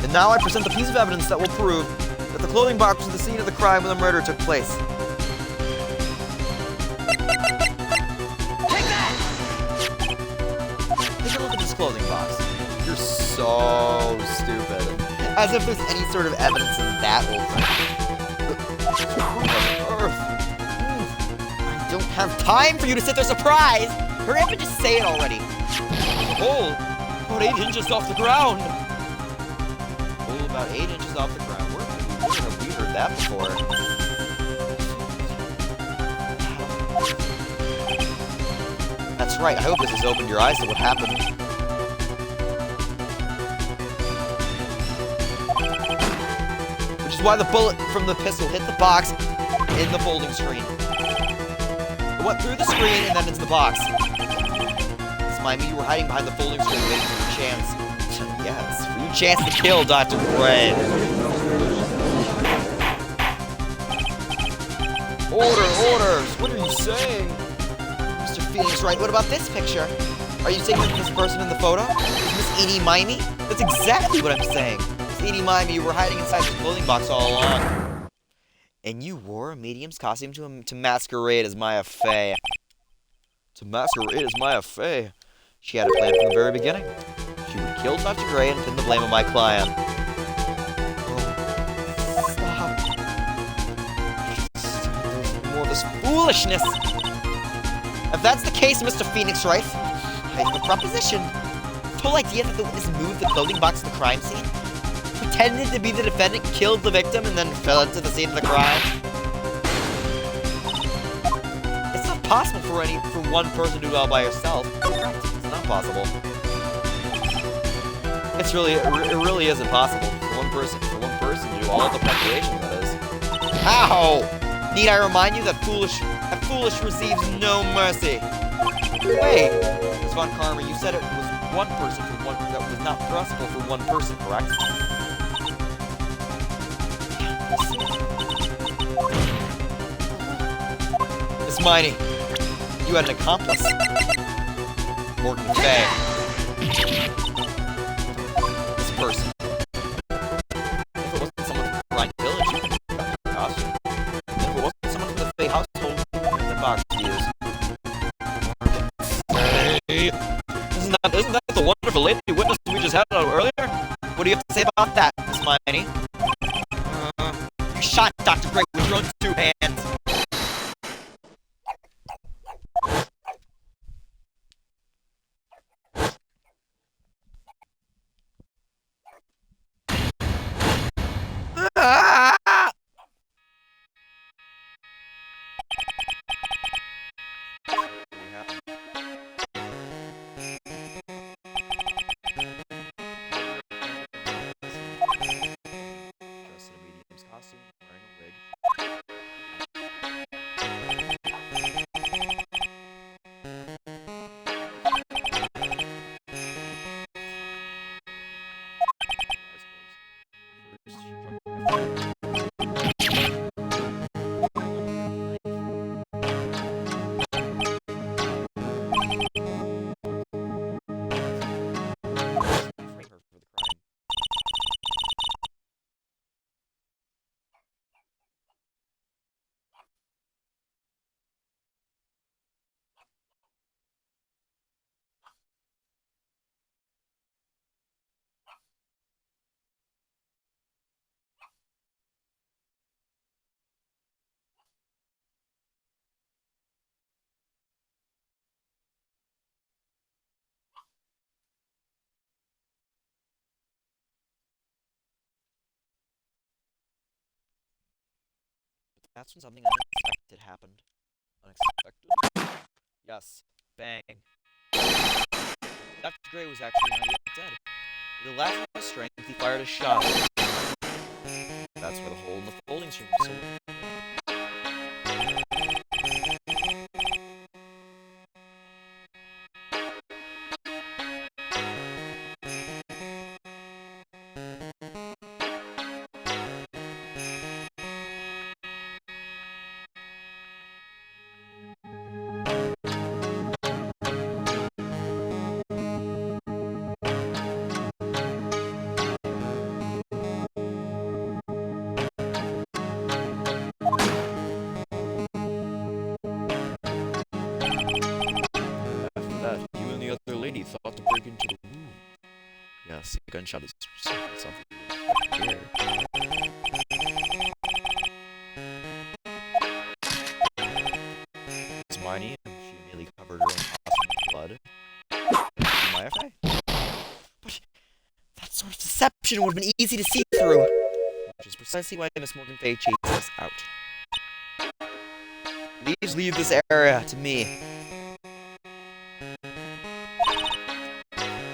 And now I present the piece of evidence that will prove that the clothing box was at the scene of the crime when the murder took place. Take that! Take a look at this clothing box. You're so stupid. As if there's any sort of evidence in that whole thing. Earth. I don't have time for you to sit there surprised! Hurry up and just say it already. Hole about 8 inches off the ground. Hole about 8 inches off the ground. Where have we heard that before? That's right, I hope this has opened your eyes to what happened. Which is why the bullet from the pistol hit the box in the folding screen. It went through the screen and then into the box. Miss Miney, you were hiding behind the folding screen waiting for your chance. Yes, for your chance to kill Dr. Gray. Orders! What are you saying? Mr. Phoenix Wright, what about this picture? Are you saying that this person in the photo is Miss Eenie Mimey? That's exactly what I'm saying. Miss Eenie Mimey, you were hiding inside this clothing box all along. And you wore a medium's costume to masquerade as Maya Fey. To masquerade as Maya Fey? She had a plan from the very beginning. She would kill Dr. Gray and pin the blame on my client. Oh, stop. More of this foolishness. If that's the case, Mr. Phoenix Wright, I have a proposition. The whole idea that the witness moved the clothing box to the crime scene, pretended to be the defendant, killed the victim, and then fell into the scene of the crime. It's not possible for one person to do it all by herself. Correct. It's not possible. It really isn't possible for one person to do all of the preparation, that is. How? Need I remind you that foolish receives no mercy? Wait, Ms. Von Karma, you said it was one person that was not possible for one person, correct? Miss Miney, you had an accomplice. Morgan Fay. This person. If it wasn't someone from Rhine Village, you could have gotten a costume. If it wasn't someone from the Fay household, the box to use. Fay. Isn't that the wonderful lady witness we just had earlier? What do you have to say about that, Miss Miney? You shot Dr. Gray with your own 2 hands. Dressed in a medium's costume, wearing a wig. That's when something unexpected happened. Unexpected? Yes. Bang. Dr. Gray was actually not yet dead. With the last of his strength, he fired a shot. That's where the hole in the folding screen was. Thought to break into the room. Yes, a gunshot is something here. It's Miney, and she immediately covered her own costume in blood. Maya Fey? But that sort of deception would have been easy to see through. Which is precisely why Miss Morgan Fay chased us out. Please leave this area to me.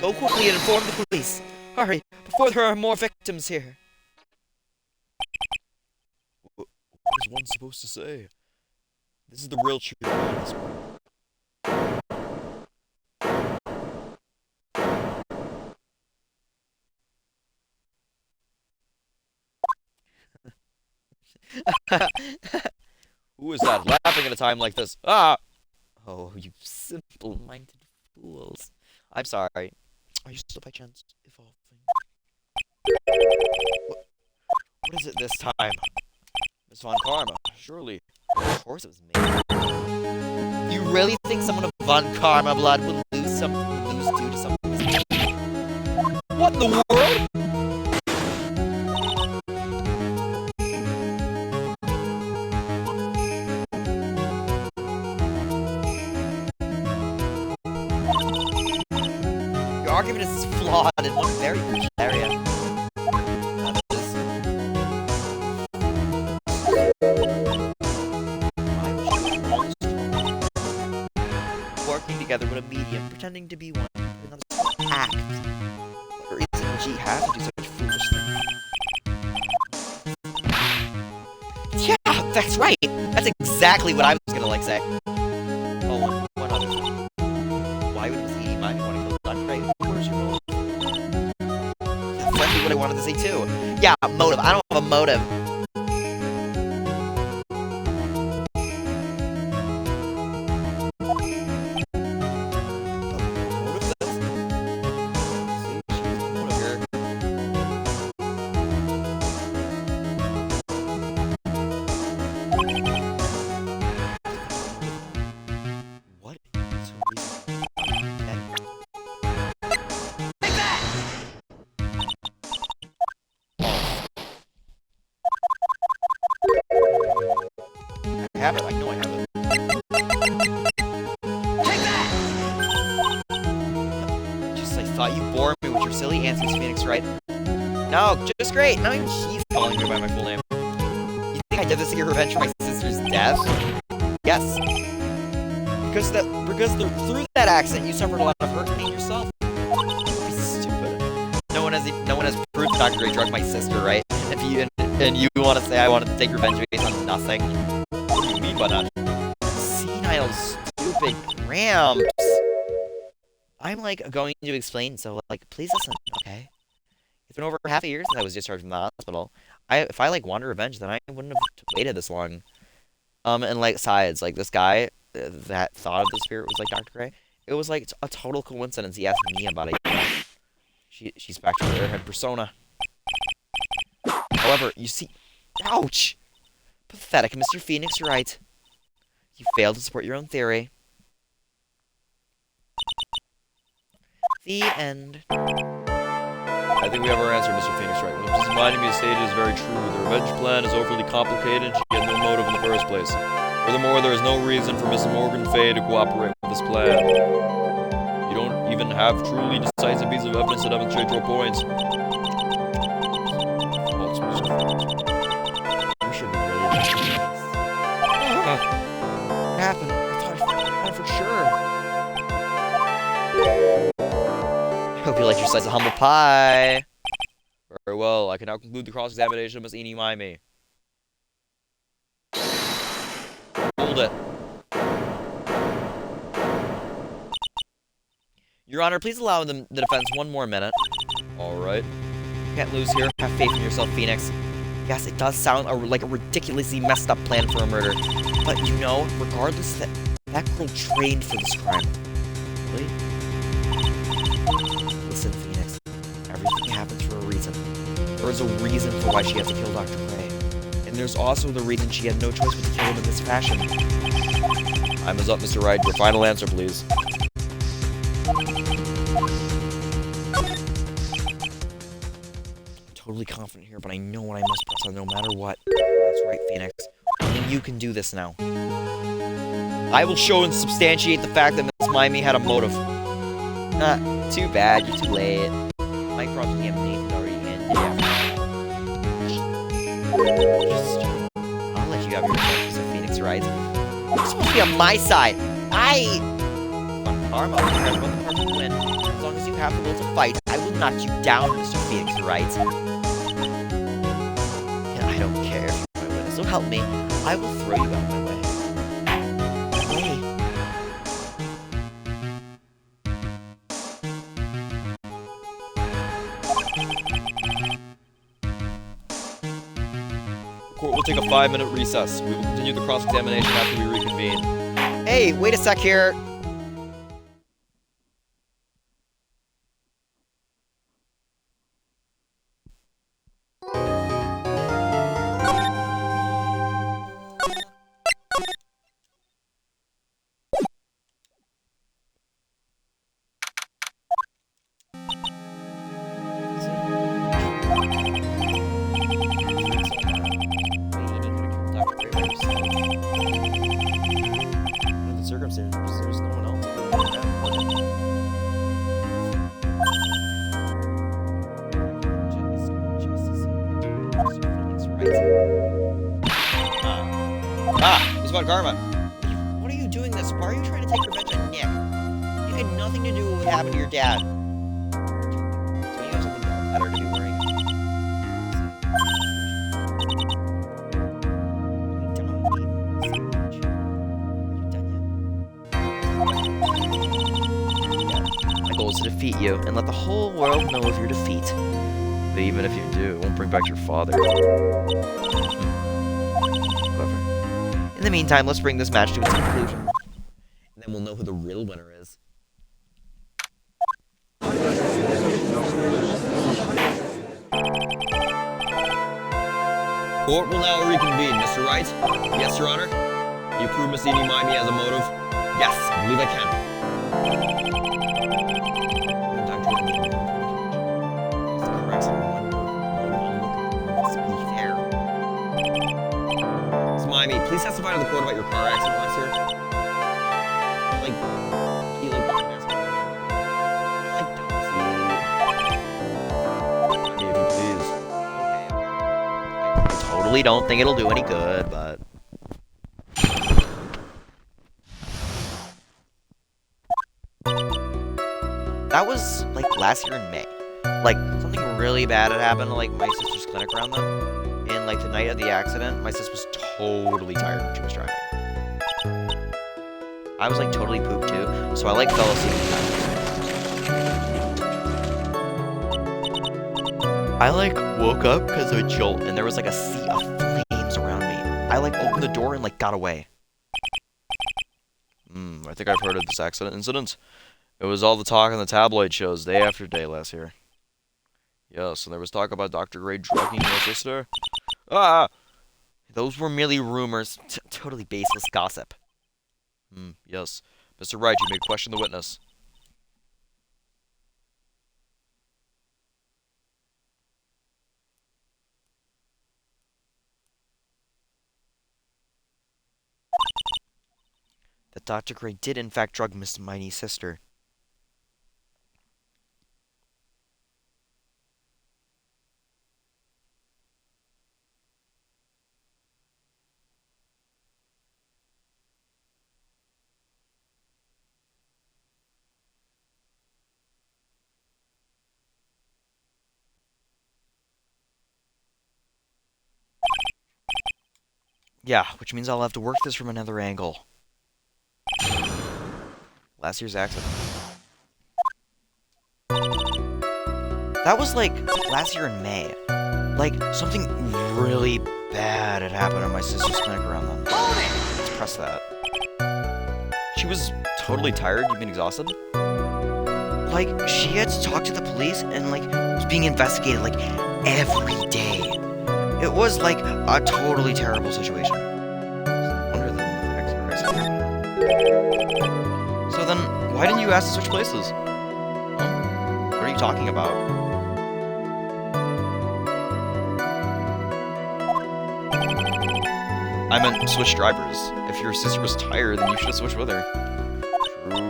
Go quickly and inform the police. Hurry, before there are more victims here. What is one supposed to say? This is the real truth behind this one. Who is that laughing at a time like this? Ah! Oh, you simple-minded fools. I'm sorry. Are you still by chance evolving? What is it this time? Miss Von Karma, surely. Of course it was me. You really think someone of Von Karma blood would lose due to some mistake? What in the world? Your argument is flawed in one very crucial area. That is... why would you all this working together with a medium, pretending to be one, another act? What reason would she have to do such foolish things? Yeah, that's right! That's exactly what I was gonna say. Oh, one other thing. Why would Miss Edie mind wanting to kill Dr. Gray? Where's your motive? That's exactly what I wanted to say too. Yeah, motive. I don't have a motive. What is her reason? Take that! I have it. I know I have it. Take that! Just I thought you bored me with your silly answers, Phoenix, right? No, just great. Not even she's calling me by my full name. You think I did this to get revenge for my sister's death? Yes. Because through that accident, you suffered a lot of hurt pain yourself. Stupid. No one has proof Dr. Gray drugged my sister, right? And you want to say I wanted to take revenge based on nothing? What do you mean by that? Senile, stupid cramps. I'm like going to explain, so like please listen, okay? It's been over half a year since I was discharged from the hospital. If I like wanted revenge, then I wouldn't have waited this long. And like sides, like this guy that thought of the spirit was like Dr. Gray. It was like a total coincidence. He asked me about it. She's back to her airhead persona. However, you see, ouch, pathetic, Mr. Phoenix. You're right. You failed to support your own theory. The end. I think we have our answer, Mr. Phoenix, right? What Mrs. Miningme stated is very true. The revenge plan is overly complicated and she had no motive in the first place. Furthermore, there is no reason for Mrs. Morgan Fay to cooperate with this plan. You don't even have truly decisive pieces of evidence to demonstrate your point. We should be really looking at this. What happened? I thought for sure. I hope you like your slice of humble pie. Very well, I can now conclude the cross-examination of Miss Eenie Mimey. Hold it. Your Honor, please allow the defense one more minute. Alright. Can't lose here. Have faith in yourself, Phoenix. Yes, it does sound like a ridiculously messed up plan for a murder. But you know, regardless, that girl trained for this crime. Really? Listen, Phoenix. Everything happens for a reason. There is a reason for why she had to kill Dr. Gray. And there's also the reason she had no choice but to kill him in this fashion. Time is up, Mr. Wright. Your final answer, please. Totally confident here, but I know what I must press on no matter what. That's right, Phoenix. Only you can do this now. I will show and substantiate the fact that Miss Mimey had a motive. Too bad, you're too late. My cross-examination already ended. I'll let you have your chance, Mr. Phoenix, right? You're supposed to be on my side. On karma, I will the perfect win. As long as you have the will to fight, I will knock you down, Mr. Phoenix, right? And I don't care if you're my witness, so help me. I will throw you out of my way. The court will take a 5-minute recess. We will continue the cross-examination after we reconvene. Hey, wait a sec here. Circumstances, there's no one else. It's about karma. What are you doing this? Why are you trying to take revenge on Nick? You had nothing to do with what happened to your dad. Don't you have something better to be worrying about? My goal is to defeat you and let the whole world know of your defeat. But even if you do, it won't bring back your father. Whatever. In the meantime, let's bring this match to its conclusion. And then we'll know who the real winner is. Court will now reconvene, Mr. Wright. Yes, Your Honor. You prove Miss Edie Mimey has a motive? Yes, I believe I can. Miss Mimey, please testify to the court about your car accident last year. You don't see. If you please. I totally don't think it'll do any good, but... That was, like, last year in May. Like, something really bad had happened to, like, my sister's clinic around then. And, like, the night of the accident, my sister was totally tired when she was driving. I was, like, totally pooped, too. So I, like, fell asleep in the I, like, woke up because of a jolt, and there was, like, a sea of flames around me. I, like, opened the door and, like, got away. I think I've heard of this accident incident. It was all the talk on the tabloid shows day after day last year. Yes, and there was talk about Dr. Gray drugging your sister. Ah! Those were merely rumors. Totally baseless gossip. Yes. Mr. Wright, you may question the witness. That Dr. Gray did in fact drug Miss Miney's sister. Yeah, which means I'll have to work this from another angle. Last year's accident. That was like last year in May. Like something really bad had happened at my sister's clinic around then. Let's press that. She was totally tired? You mean exhausted? Like, she had to talk to the police and, like, was being investigated, like, every day. It was, like, a totally terrible situation. No wonder the X So then, why didn't you ask to switch places? Huh? What are you talking about? I meant switch drivers. If your sister was tired, then you should have switched with her.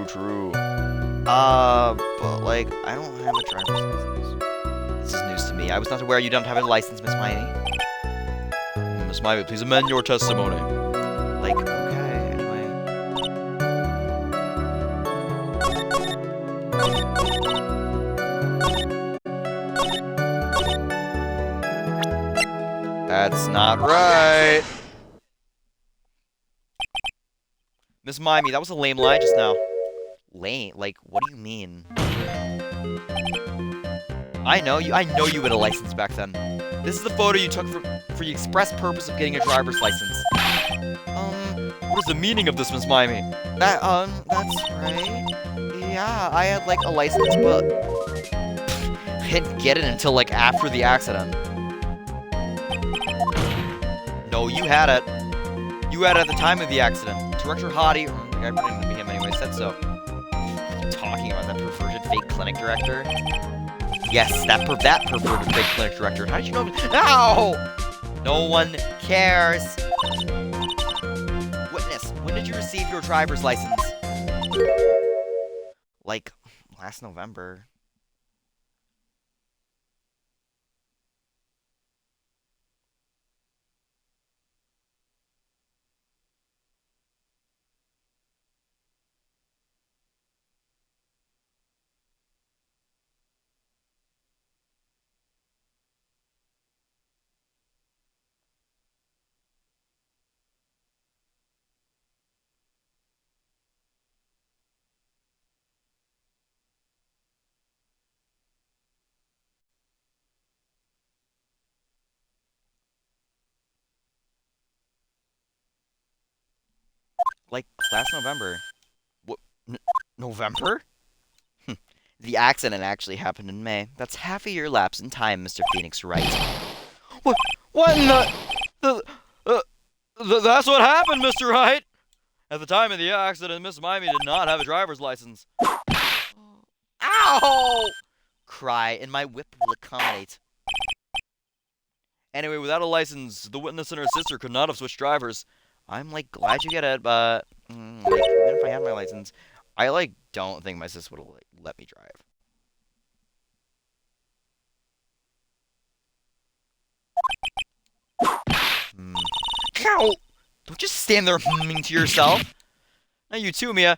True. But, like, I don't have a driver's license. This is news to me. I was not aware you don't have a license, Miss Miney. Miss Mivey, please amend your testimony. Like, okay, anyway. That's not right. Miss Mimey, that was a lame lie just now. Lame? Like, what do you mean? I know you had a license back then. This is the photo you took for the express purpose of getting a driver's license. What is the meaning of this, Miss Mimey? That's right. Yeah, I had like a license, but I didn't get it until like after the accident. No, you had it. You had it at the time of the accident. Director Hottie, or the guy pretending to be him anyway, said so. Talking about that perverted fake clinic director. Yes, that perverted fake clinic director. How did you know? Ow! No one cares. Witness, when did you receive your driver's license? like last November. Like last November. What? November? The accident actually happened in May. That's half a year lapse in time, Mr. Phoenix Wright. What? What in that's what happened, Mr. Wright! At the time of the accident, Miss Mimey did not have a driver's license. Ow! Cry, and my whip will accommodate. Anyway, without a license, the witness and her sister could not have switched drivers. I'm, like, glad you get it, but, like, even if I had my license, I, like, don't think my sister would have, like, let me drive. Ow! Don't just stand there humming to yourself. Now you too, Mia.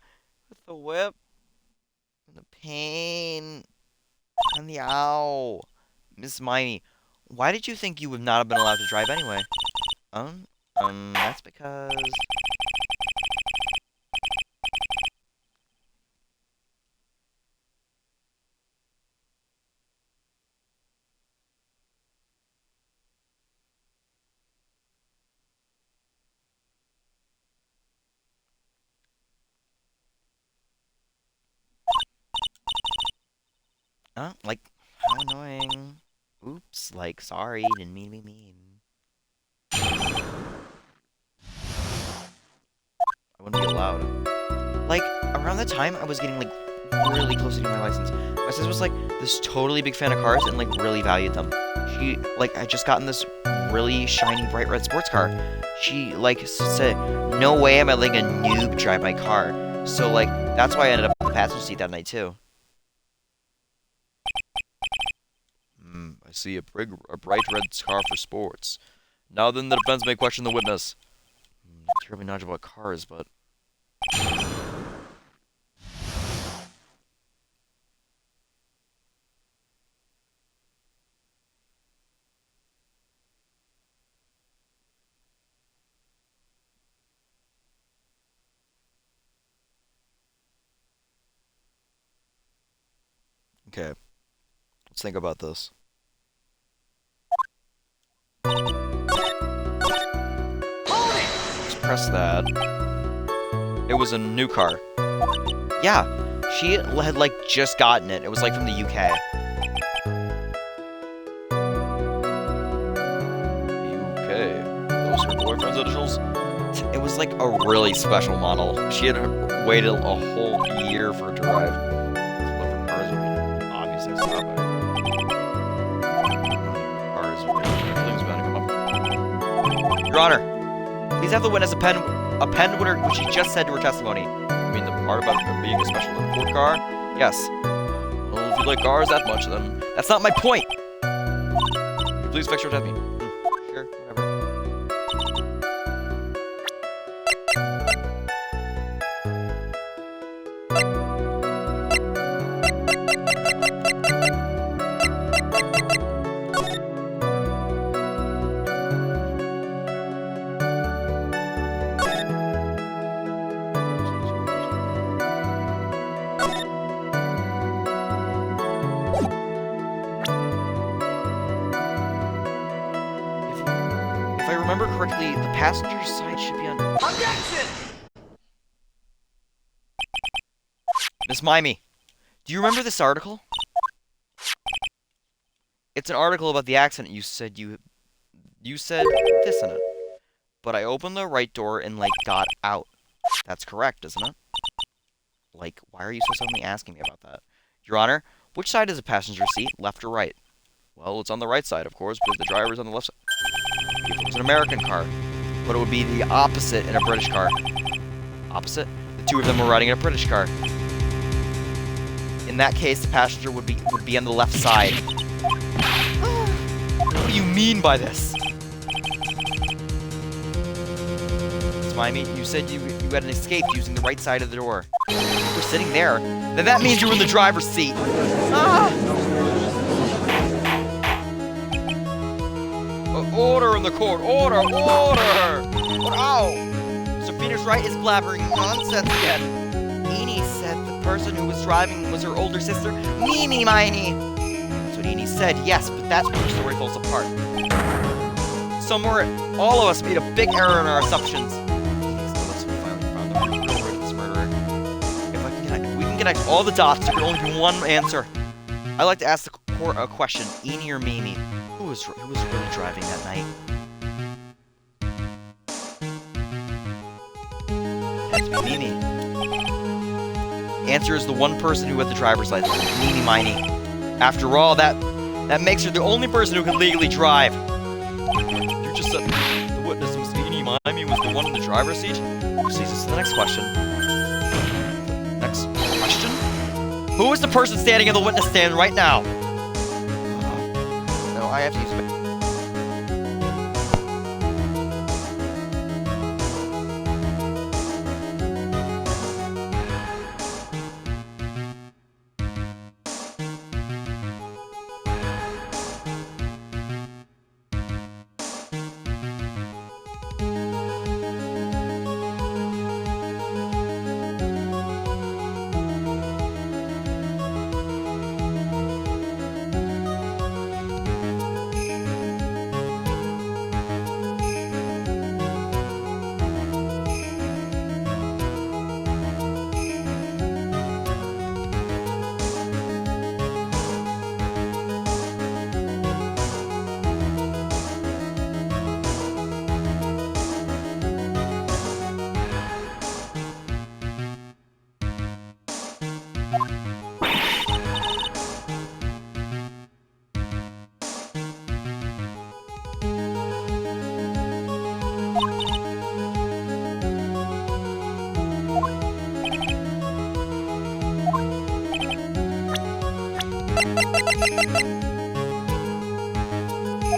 With the whip, and the pain, and the ow. Miss Mimey, why did you think you would not have been allowed to drive anyway? That's because... Like, how annoying. Oops, like, sorry, didn't mean to be mean. I wouldn't be allowed. Like, around the time I was getting, like, really close to getting my license, my sister was, like, this totally big fan of cars and, like, really valued them. She, like, I just gotten this really shiny, bright red sports car. She, like, said, no way am I letting a noob drive my car. So, like, that's why I ended up in the passenger seat that night, too. I see a bright red car for sports. Now then, the defense may question the witness. Not terribly knowledgeable about cars, but... Okay. Let's think about this. Just press that. It was a new car. Yeah, she had, like, just gotten it. It was, like, from the UK. UK. Those are boyfriend's initials? It was, like, a really special model. She had waited a whole year for it to arrive. Clever cars would be obviously stop by. Cars would be things about to come up. Your Honor, please have the witness append what she just said to her testimony. I mean, the part about it being a special import car? Yes. Well, if you like cars that much, then That's not my point. please fix your test me. Sure, whatever. passenger side should be on. Objection! Miss Mimey, do you remember this article? It's an article about the accident. You said this in it. But I opened the right door and, like, got out. That's correct, isn't it? Like, why are you so suddenly asking me about that? Your Honor, which side is the passenger seat, left or right? Well, it's on the right side, of course, because the driver's on the left side. If it was an American car. But it would be the opposite in a British car. Opposite? The two of them were riding in a British car. In that case, the passenger would be on the left side. What do you mean by this? Miss Mimey, you said you had escaped using the right side of the door. If we're sitting there, then that means you were in the driver's seat. Ah! Order in the court! Order! Order! Ow! Mr. Phoenix Wright is blabbering nonsense again. Eenie said the person who was driving was her older sister, Mimi Miney. That's what Eenie said, yes, but that's where the story falls apart. Somewhere, all of us made a big error in our assumptions. Let's finally found the real root of this murderer. If we can connect all the dots, there can only be one answer. I'd like to ask the court a question, Eenie or Mimi. Who was really driving that night? Had to be Mimi. Answer is the one person who had the driver's license, Mimi Miney. After all, that makes her the only person who can legally drive. You just said the witness, Miss Eenie Mimey, was the one in the driver's seat? Which leads us to the next question. Next question? Who is the person standing in the witness stand right now? No, I have to use it.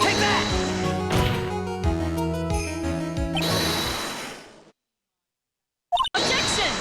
Take that! Objection!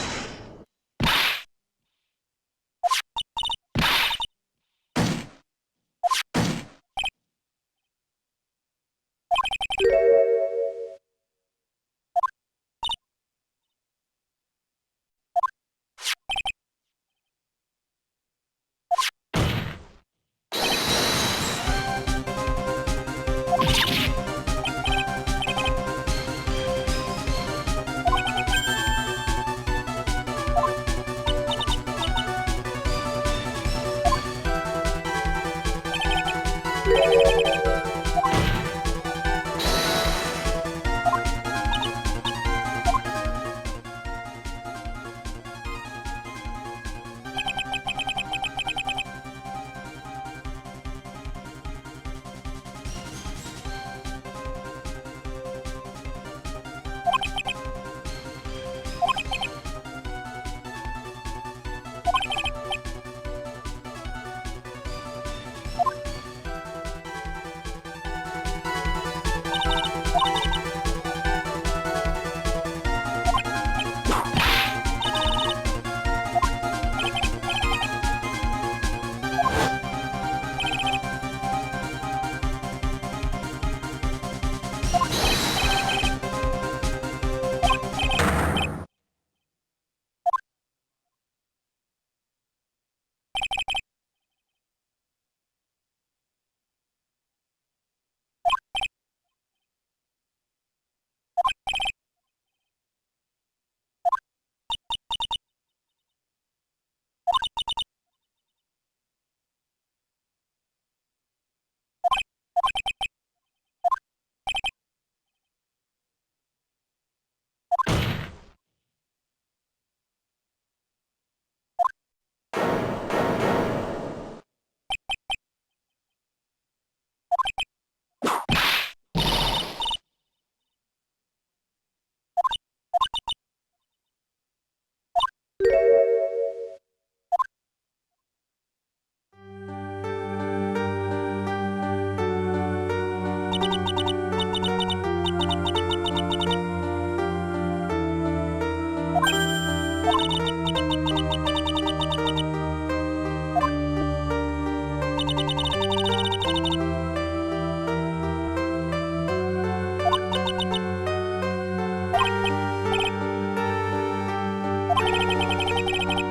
Take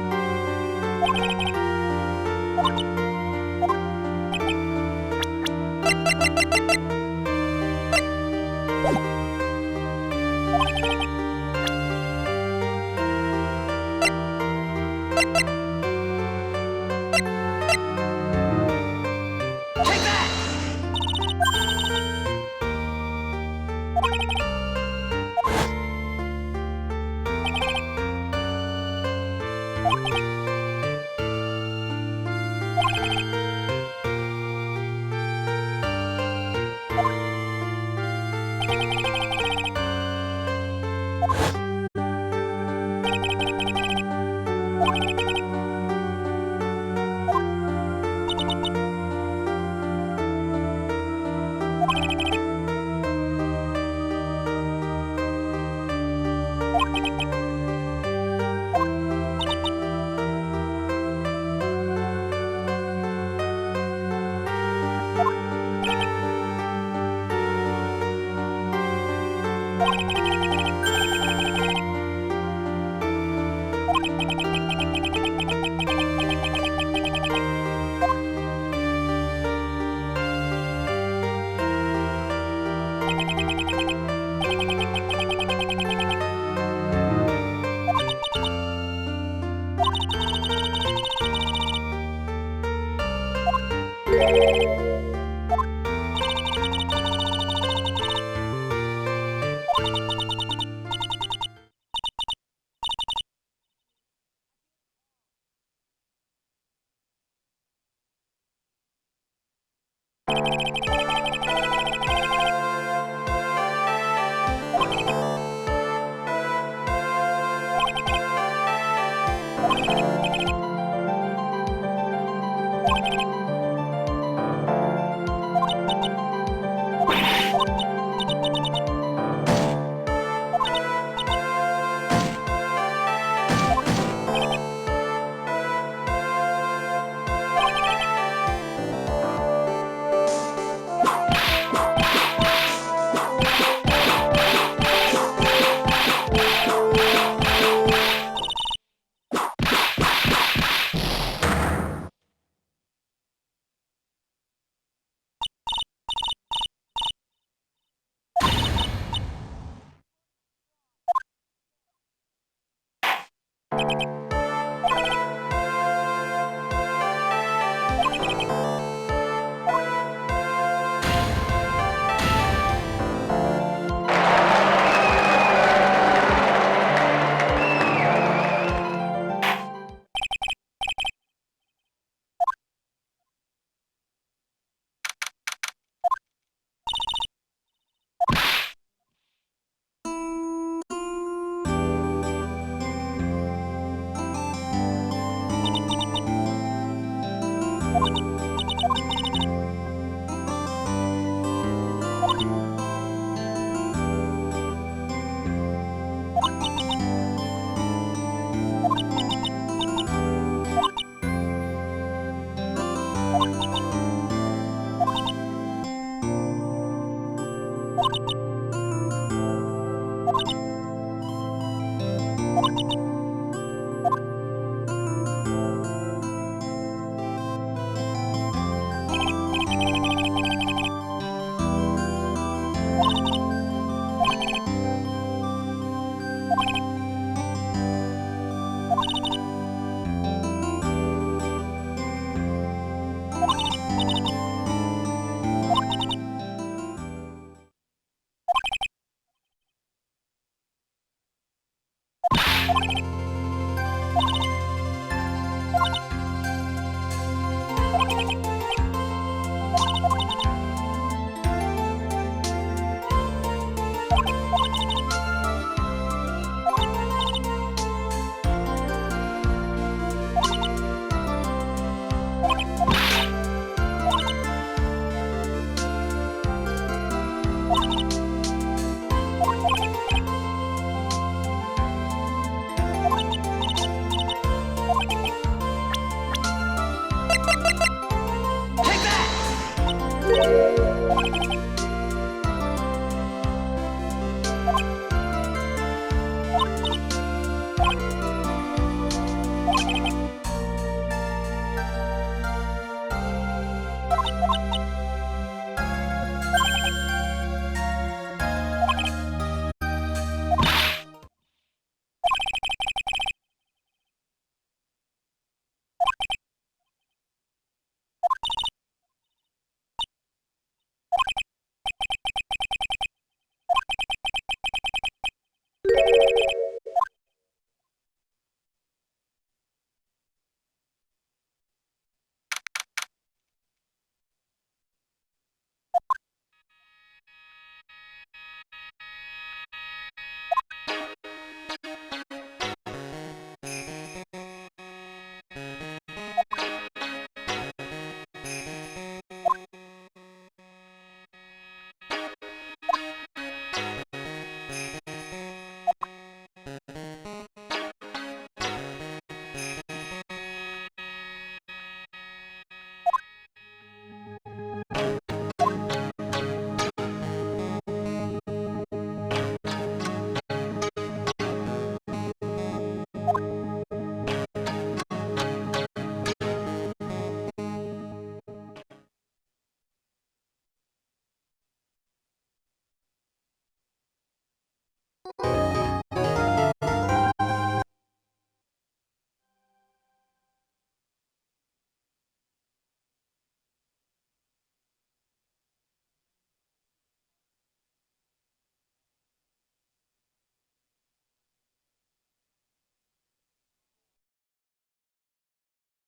that!